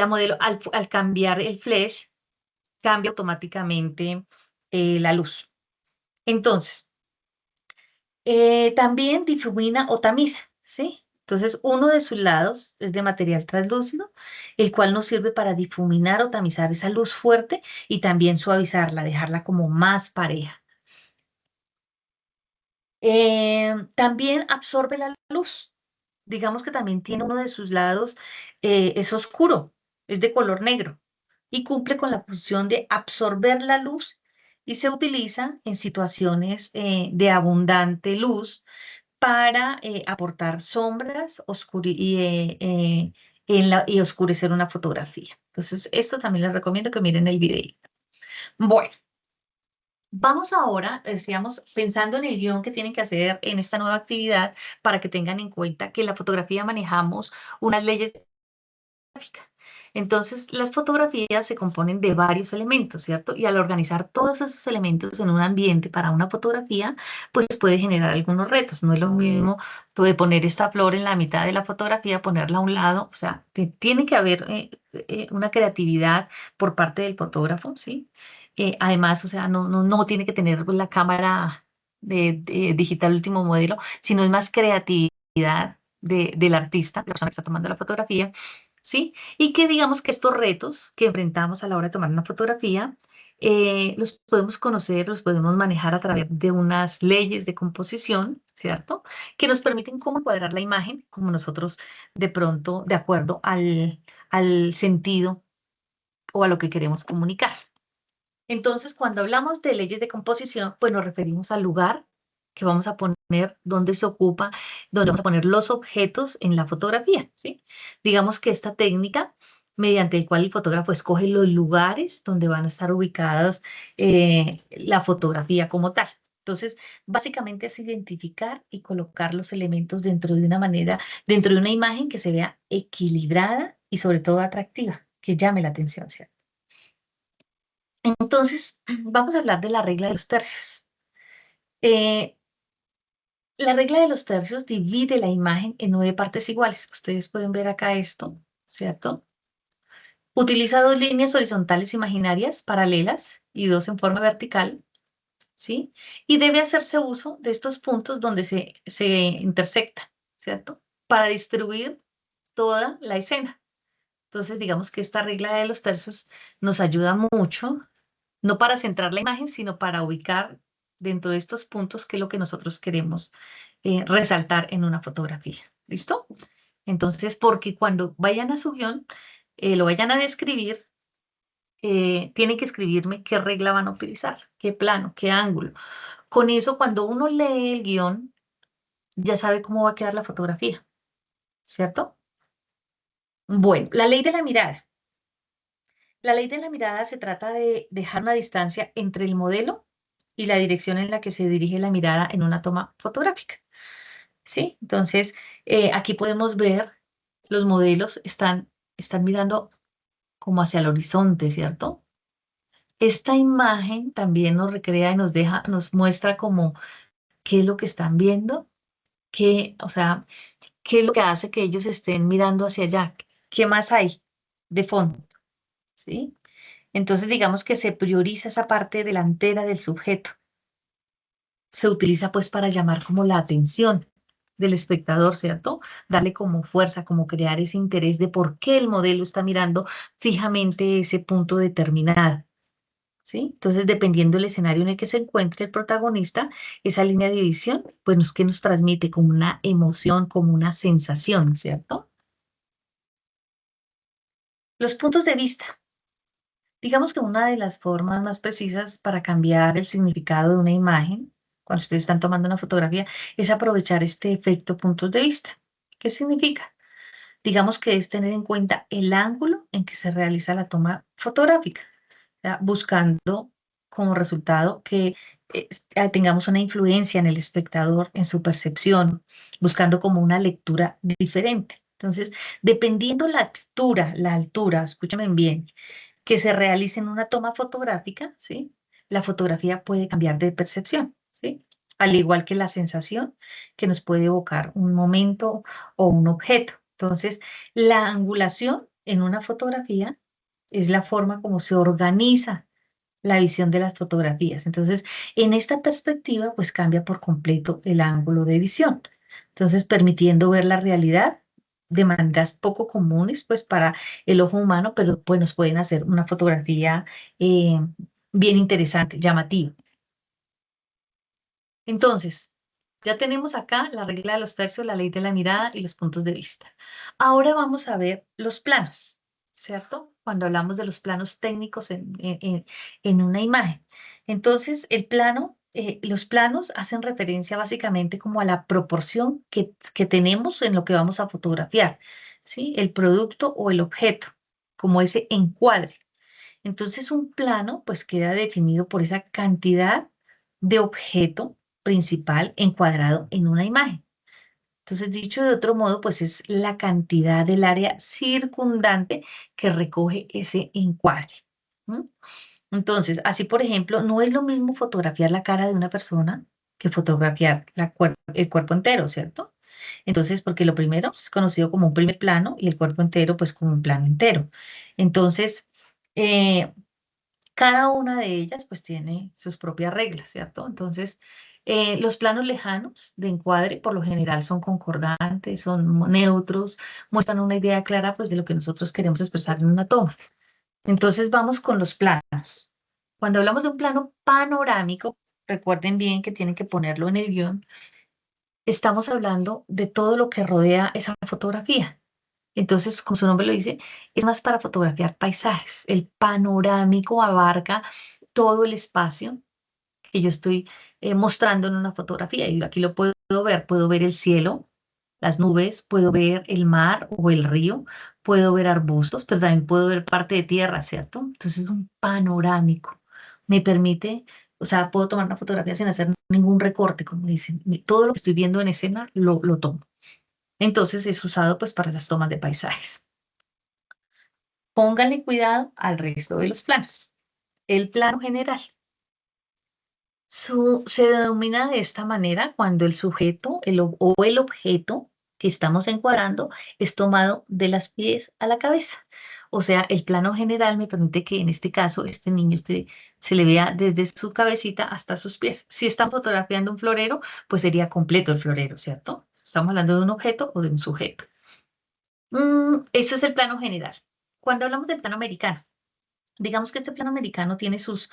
modelo al cambiar el flash, cambia automáticamente la luz. Entonces, también difumina o tamiza, ¿sí? Entonces, uno de sus lados es de material translúcido, el cual nos sirve para difuminar o tamizar esa luz fuerte y también suavizarla, dejarla como más pareja. También absorbe la luz. Digamos que también tiene uno de sus lados, es oscuro, es de color negro y cumple con la función de absorber la luz y se utiliza en situaciones de abundante luz para aportar sombras y oscurecer una fotografía. Entonces, esto también les recomiendo que miren el video. Bueno. Vamos ahora, decíamos, pensando en el guión que tienen que hacer en esta nueva actividad para que tengan en cuenta que en la fotografía manejamos unas leyes gráfica. Entonces, las fotografías se componen de varios elementos, ¿cierto? Y al organizar todos esos elementos en un ambiente para una fotografía, pues puede generar algunos retos. No es lo mismo poner esta flor en la mitad de la fotografía, ponerla a un lado. O sea, tiene que haber una creatividad por parte del fotógrafo, ¿sí? Además, o sea, no tiene que tener la cámara de digital último modelo, sino es más creatividad del artista, la persona que está tomando la fotografía, ¿sí? Y que digamos que estos retos que enfrentamos a la hora de tomar una fotografía, los podemos conocer, los podemos manejar a través de unas leyes de composición, ¿cierto? Que nos permiten cómo cuadrar la imagen, como nosotros de pronto, de acuerdo al sentido o a lo que queremos comunicar. Entonces, cuando hablamos de leyes de composición, pues nos referimos al lugar que vamos a poner, dónde se ocupa, dónde vamos a poner los objetos en la fotografía, ¿sí? Digamos que esta técnica, mediante el cual el fotógrafo escoge los lugares donde van a estar ubicadas la fotografía como tal. Entonces, básicamente es identificar y colocar los elementos dentro de una manera, dentro de una imagen que se vea equilibrada y sobre todo atractiva, que llame la atención, ¿cierto? Entonces, vamos a hablar de la regla de los tercios. Eh, la regla de los tercios divide la imagen en 9 partes iguales. Ustedes pueden ver acá esto, ¿cierto? Utiliza 2 líneas horizontales imaginarias paralelas y 2 en forma vertical, ¿sí? Y debe hacerse uso de estos puntos donde se intersectan, ¿cierto? Para distribuir toda la escena. Entonces, digamos que esta regla de los tercios nos ayuda mucho no para centrar la imagen, sino para ubicar dentro de estos puntos qué es lo que nosotros queremos resaltar en una fotografía. ¿Listo? Entonces, porque cuando vayan a su guión, lo vayan a describir, tienen que escribirme qué regla van a utilizar, qué plano, qué ángulo. Con eso, cuando uno lee el guión, ya sabe cómo va a quedar la fotografía, ¿cierto? Bueno, la ley de la mirada. La ley de la mirada se trata de dejar una distancia entre el modelo y la dirección en la que se dirige la mirada en una toma fotográfica. ¿Sí? Entonces, aquí podemos ver los modelos están mirando como hacia el horizonte, ¿cierto? Esta imagen también nos recrea y nos muestra como qué es lo que están viendo, o sea, qué es lo que hace que ellos estén mirando hacia allá, qué más hay de fondo, ¿sí? Entonces, digamos que se prioriza esa parte delantera del sujeto. Se utiliza pues para llamar como la atención del espectador, ¿cierto? Darle como fuerza, como crear ese interés de por qué el modelo está mirando fijamente ese punto determinado, ¿sí? Entonces, dependiendo del escenario en el que se encuentre el protagonista, esa línea de edición, pues, ¿qué nos transmite? Como una emoción, como una sensación, ¿cierto? Los puntos de vista. Digamos que una de las formas más precisas para cambiar el significado de una imagen, cuando ustedes están tomando una fotografía, es aprovechar este efecto puntos de vista. ¿Qué significa? Digamos que es tener en cuenta el ángulo en que se realiza la toma fotográfica, ¿ya? Buscando como resultado que tengamos una influencia en el espectador, en su percepción, buscando como una lectura diferente. Entonces, dependiendo la altura, escúchame bien, que se realice en una toma fotográfica, ¿sí? La fotografía puede cambiar de percepción, ¿sí? Al igual que la sensación que nos puede evocar un momento o un objeto. Entonces, la angulación en una fotografía es la forma como se organiza la visión de las fotografías. Entonces, en esta perspectiva, pues cambia por completo el ángulo de visión. Entonces, permitiendo ver la realidad de maneras poco comunes, pues para el ojo humano, pero pues nos pueden hacer una fotografía eh, bien interesante, llamativa. Entonces, ya tenemos acá la regla de los tercios, la ley de la mirada y los puntos de vista. Ahora vamos a ver los planos, ¿cierto? Cuando hablamos de los planos técnicos en una imagen. Entonces, los planos hacen referencia básicamente como a la proporción que tenemos en lo que vamos a fotografiar, ¿sí? El producto o el objeto, como ese encuadre. Entonces un plano pues queda definido por esa cantidad de objeto principal encuadrado en una imagen. Entonces, dicho de otro modo, pues es la cantidad del área circundante que recoge ese encuadre. ¿M? Entonces, así por ejemplo, no es lo mismo fotografiar la cara de una persona que fotografiar el cuerpo entero, ¿cierto? Entonces, porque lo primero es conocido como un primer plano y el cuerpo entero, pues como un plano entero. Entonces, eh, cada una de ellas pues tiene sus propias reglas, ¿cierto? Entonces, los planos lejanos de encuadre por lo general son concordantes, son neutros, muestran una idea clara pues de lo que nosotros queremos expresar en una toma. Entonces vamos con los planos. Cuando hablamos de un plano panorámico, recuerden bien que tienen que ponerlo en el guión, estamos hablando de todo lo que rodea esa fotografía. Entonces, como su nombre lo dice, es más para fotografiar paisajes. El panorámico abarca todo el espacio que yo estoy mostrando en una fotografía. Y aquí lo puedo ver el cielo, las nubes, puedo ver el mar o el río, puedo ver arbustos, pero también puedo ver parte de tierra, ¿cierto? Entonces es un panorámico. Me permite, o sea, puedo tomar una fotografía sin hacer ningún recorte, como dicen. Todo lo que estoy viendo en escena lo tomo. Entonces es usado pues para esas tomas de paisajes. Pónganle cuidado al resto de los planos. El plano general. Se denomina de esta manera cuando el sujeto o el objeto que estamos encuadrando es tomado de las pies a la cabeza. O sea, el plano general me permite que en este caso este niño se le vea desde su cabecita hasta sus pies. Si están fotografiando un florero, pues sería completo el florero, ¿cierto? Estamos hablando de un objeto o de un sujeto. Ese es el plano general. Cuando hablamos del plano americano, digamos que este plano americano tiene sus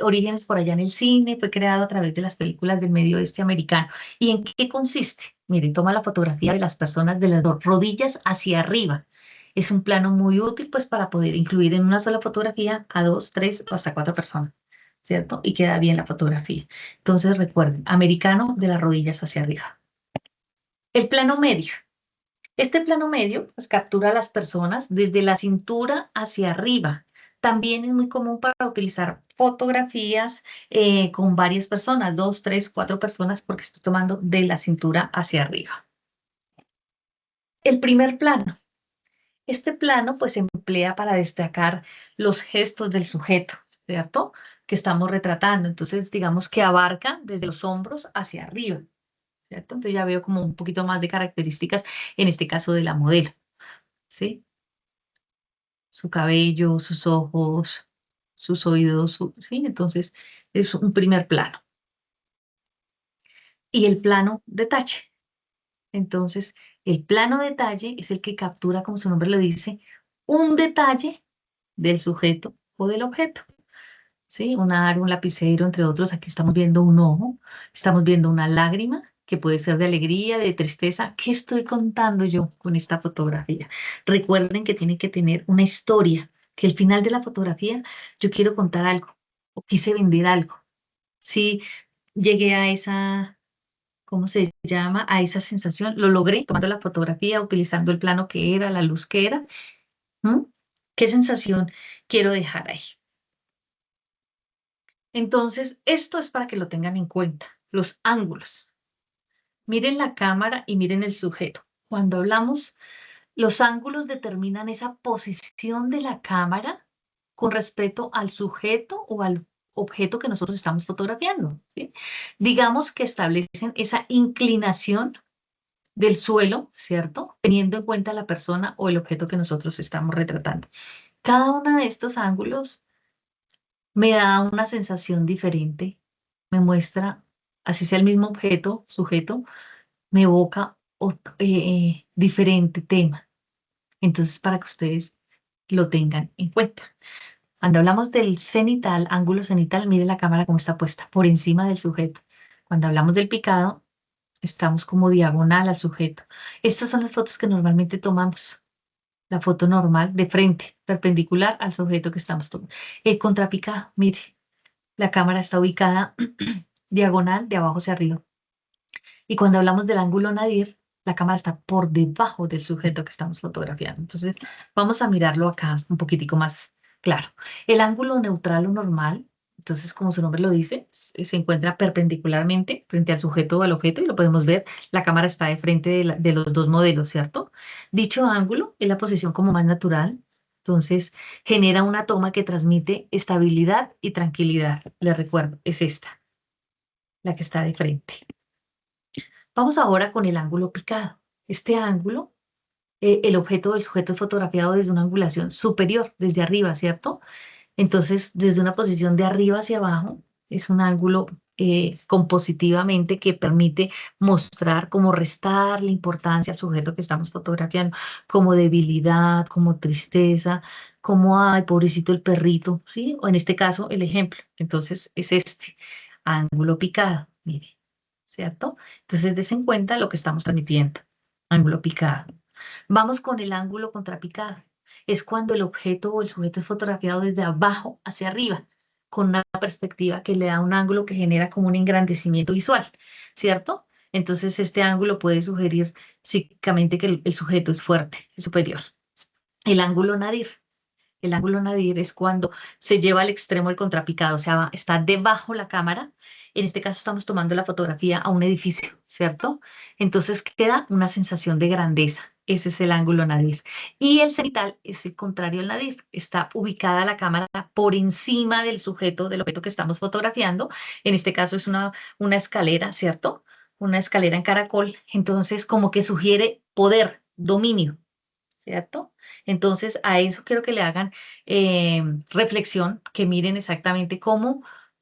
orígenes por allá en el cine, fue creado a través de las películas del medio oeste americano. ¿Y en qué consiste? Miren, toma la fotografía de las personas de las dos rodillas hacia arriba. Es un plano muy útil pues para poder incluir en una sola fotografía a dos, tres o hasta cuatro personas, ¿cierto? Y queda bien la fotografía. Entonces recuerden, americano de las rodillas hacia arriba. El plano medio. Este plano medio pues, captura a las personas desde la cintura hacia arriba. También es muy común para utilizar fotografías con varias personas, dos, tres, cuatro personas, porque estoy tomando de la cintura hacia arriba. El primer plano. Este plano pues se emplea para destacar los gestos del sujeto, ¿cierto? Que estamos retratando. Entonces, digamos que abarca desde los hombros hacia arriba, ¿cierto? Entonces ya veo como un poquito más de características, en este caso de la modelo, ¿sí? Su cabello, sus ojos, sus oídos, ¿sí? Entonces es un primer plano. Y el plano detalle. Entonces, el plano detalle es el que captura, como su nombre lo dice, un detalle del sujeto o del objeto. ¿Sí? Un aro, un lapicero, entre otros. Aquí estamos viendo un ojo, estamos viendo una lágrima, que puede ser de alegría, de tristeza. ¿Qué estoy contando yo con esta fotografía? Recuerden que tiene que tener una historia, que al final de la fotografía yo quiero contar algo o quise vender algo. Si llegué a esa, ¿cómo se llama? A esa sensación, lo logré tomando la fotografía, utilizando el plano que era, la luz que era. ¿Mm? ¿Qué sensación quiero dejar ahí? Entonces, esto es para que lo tengan en cuenta, los ángulos. Miren la cámara y miren el sujeto. Cuando hablamos, los ángulos determinan esa posición de la cámara con respecto al sujeto o al objeto que nosotros estamos fotografiando, ¿sí? Digamos que establecen esa inclinación del suelo, ¿cierto? Teniendo en cuenta la persona o el objeto que nosotros estamos retratando. Cada uno de estos ángulos me da una sensación diferente, me muestra, así sea el mismo objeto, sujeto, me evoca diferente tema. Entonces, para que ustedes lo tengan en cuenta. Cuando hablamos del cenital, ángulo cenital, mire la cámara cómo está puesta, por encima del sujeto. Cuando hablamos del picado, estamos como diagonal al sujeto. Estas son las fotos que normalmente tomamos. La foto normal de frente, perpendicular al sujeto que estamos tomando. El contrapicado, mire, la cámara está ubicada diagonal de abajo hacia arriba. Y cuando hablamos del ángulo nadir, la cámara está por debajo del sujeto que estamos fotografiando. Entonces, vamos a mirarlo acá un poquitico más Claro, el ángulo neutral o normal, entonces como su nombre lo dice, se encuentra perpendicularmente frente al sujeto o al objeto y lo podemos ver, la cámara está de frente de los dos modelos, ¿cierto? Dicho ángulo es la posición como más natural, entonces genera una toma que transmite estabilidad y tranquilidad. Les recuerdo, es esta, la que está de frente. Vamos ahora con el ángulo picado. Este ángulo, el objeto del sujeto es fotografiado desde una angulación superior, desde arriba, ¿cierto? Entonces, desde una posición de arriba hacia abajo, es un ángulo compositivamente que permite mostrar, como restar la importancia al sujeto que estamos fotografiando, como debilidad, como tristeza, como, ay, pobrecito el perrito, ¿sí? O en este caso, el ejemplo. Entonces, es este ángulo picado, mire, ¿cierto? Entonces, des en cuenta lo que estamos transmitiendo, ángulo picado. Vamos con el ángulo contrapicado. Es cuando el objeto o el sujeto es fotografiado desde abajo hacia arriba, con una perspectiva que le da un ángulo que genera como un engrandecimiento visual, ¿cierto? Entonces, este ángulo puede sugerir psíquicamente que el sujeto es fuerte, es superior. El ángulo nadir. El ángulo nadir es cuando se lleva al extremo el contrapicado, o sea, está debajo la cámara. En este caso estamos tomando la fotografía a un edificio, ¿cierto? Entonces queda una sensación de grandeza. Ese es el ángulo nadir. Y el cenital es el contrario al nadir. Está ubicada la cámara por encima del sujeto, del objeto que estamos fotografiando. En este caso es una escalera, ¿cierto? Una escalera en caracol. Entonces como que sugiere poder, dominio. ¿Cierto? Entonces, a eso quiero que le hagan reflexión, que miren exactamente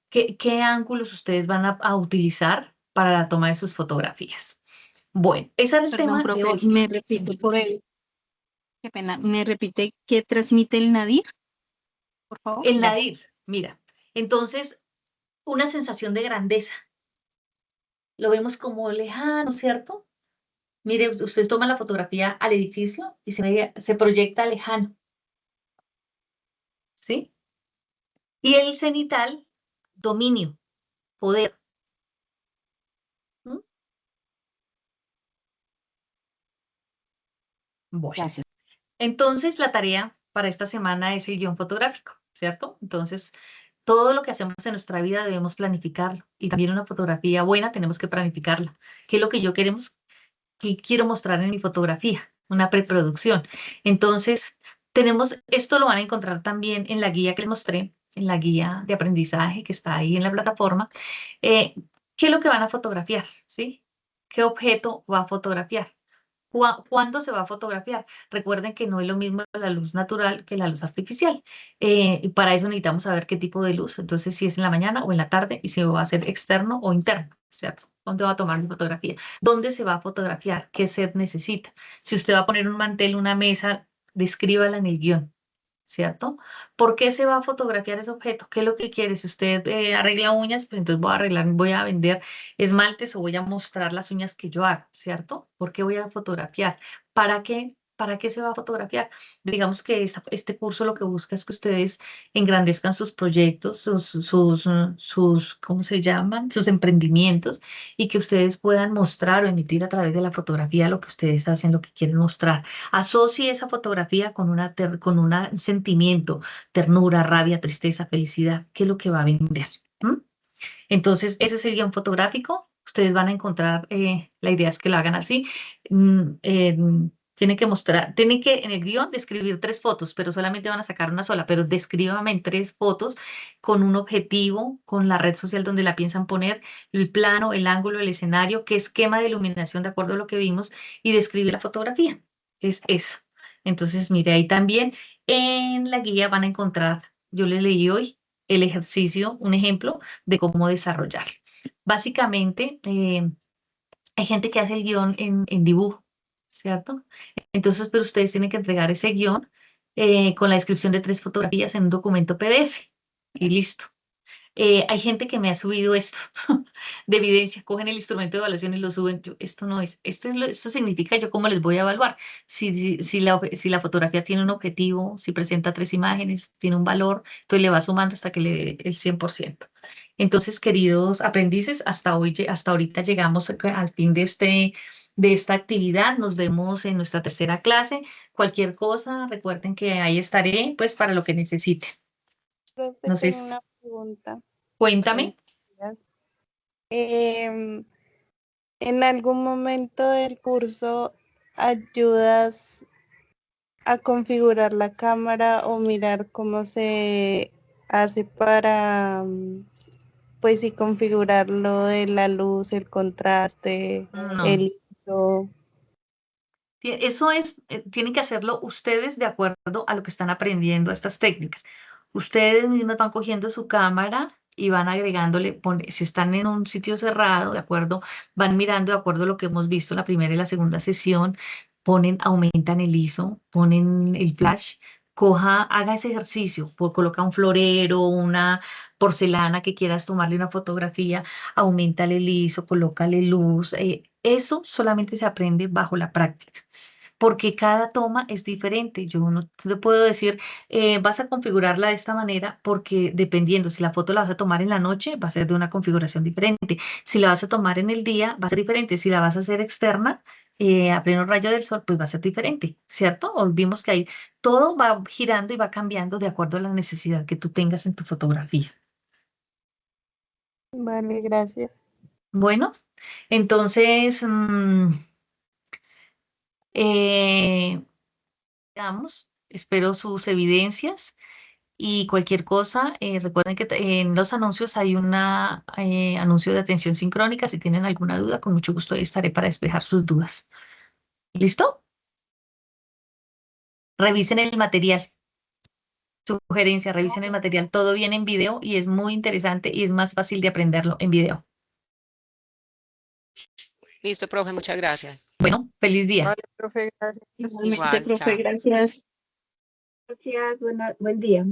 qué ángulos ustedes van a utilizar para la toma de sus fotografías. Bueno, ese era el Perdón, tema de profe, hoy. me Sí. repite qué pena, me repite qué transmite el nadir, por favor. El Gracias. nadir, mira, entonces, una sensación de grandeza. Lo vemos como lejano, ¿cierto? Mire, usted toma la fotografía al edificio y se proyecta lejano, ¿sí? Y el cenital, dominio, poder. ¿Mm? Bueno. Gracias. Entonces, la tarea para esta semana es el guión fotográfico, ¿cierto? Entonces, todo lo que hacemos en nuestra vida debemos planificarlo. Y también una fotografía buena tenemos que planificarla. ¿Qué es lo que yo queremos, qué quiero mostrar en mi fotografía? Una preproducción. Entonces, esto lo van a encontrar también en la guía que les mostré, en la guía de aprendizaje que está ahí en la plataforma. Eh, ¿Qué es lo que van a fotografiar? ¿Sí? ¿Qué objeto va a fotografiar? ¿Cuándo se va a fotografiar? Recuerden que no es lo mismo la luz natural que la luz artificial. Y para eso necesitamos saber qué tipo de luz. Entonces, si es en la mañana o en la tarde y si va a ser externo o interno, ¿cierto? ¿Dónde va a tomar mi fotografía? ¿Dónde se va a fotografiar? ¿Qué set necesita? Si usted va a poner un mantel, una mesa, descríbala en el guión. ¿Cierto? ¿Por qué se va a fotografiar ese objeto? ¿Qué es lo que quiere? Si usted arregla uñas, pues entonces voy a vender esmaltes o voy a mostrar las uñas que yo hago, ¿cierto? ¿Por qué voy a fotografiar? ¿Para qué? ¿Para qué se va a fotografiar? Digamos que este curso lo que busca es que ustedes engrandezcan sus proyectos, ¿cómo se llaman? Sus emprendimientos y que ustedes puedan mostrar o emitir a través de la fotografía lo que ustedes hacen, lo que quieren mostrar. Asocie esa fotografía con con un sentimiento, ternura, rabia, tristeza, felicidad. ¿Qué es lo que va a vender? ¿Mm? Entonces, ese es el guión fotográfico. Ustedes van a encontrar, la idea es que lo hagan así. Tienen que mostrar, tienen que en el guión describir 3 fotos, pero solamente van a sacar una sola, pero descríbame en 3 fotos con un objetivo, con la red social donde la piensan poner, el plano, el ángulo, el escenario, qué esquema de iluminación de acuerdo a lo que vimos y describir la fotografía. Es eso. Entonces, mire, ahí también en la guía van a encontrar, yo les leí hoy el ejercicio, un ejemplo de cómo desarrollarlo. Básicamente, hay gente que hace el guión en dibujo, ¿cierto? Entonces, pero ustedes tienen que entregar ese guión con la descripción de 3 fotografías en un documento PDF y listo. Hay gente que me ha subido esto de evidencia, cogen el instrumento de evaluación y lo suben. Esto no es, esto significa yo cómo les voy a evaluar. Si la fotografía tiene un objetivo, si presenta 3 imágenes, tiene un valor, entonces le va sumando hasta que le dé el 100%. Entonces, queridos aprendices, hasta ahorita llegamos al fin de esta actividad. Nos vemos en nuestra tercera clase. Cualquier cosa, recuerden que ahí estaré, pues, para lo que necesiten. Profe, No sé, tengo una pregunta. cuéntame. Em, ¿En algún momento del curso ayudas a configurar la cámara o mirar cómo se hace para, pues sí, configurar lo de la luz, el contraste, No. el ISO? Eso es, tienen que hacerlo ustedes de acuerdo a lo que están aprendiendo estas técnicas. Ustedes mismos van cogiendo su cámara y van agregándole, si están en un sitio cerrado, de acuerdo, van mirando de acuerdo a lo que hemos visto en la primera y la segunda sesión, aumentan el ISO, ponen el flash, haga ese ejercicio, coloca un florero, una porcelana que quieras tomarle una fotografía, aumentale el ISO, colócale luz. Eso solamente se aprende bajo la práctica porque cada toma es diferente. Yo no te puedo decir, vas a configurarla de esta manera porque dependiendo, si la foto la vas a tomar en la noche, va a ser de una configuración diferente. Si la vas a tomar en el día, va a ser diferente. Si la vas a hacer externa, a pleno rayo del sol, pues va a ser diferente, ¿cierto? Vimos que ahí todo va girando y va cambiando de acuerdo a la necesidad que tú tengas en tu fotografía. Vale, gracias. Bueno, entonces, digamos, espero sus evidencias. Y cualquier cosa, recuerden que en los anuncios hay un anuncio de atención sincrónica. Si tienen alguna duda, con mucho gusto ahí estaré para despejar sus dudas. ¿Listo? Revisen el material. Sugerencia, revisen el material. Todo viene en video y es muy interesante y es más fácil de aprenderlo en video. Listo, profe, muchas gracias. Bueno, feliz día. Vale, profe, gracias. Igualmente, Igual, profe, chao. gracias. Gracias, buen día.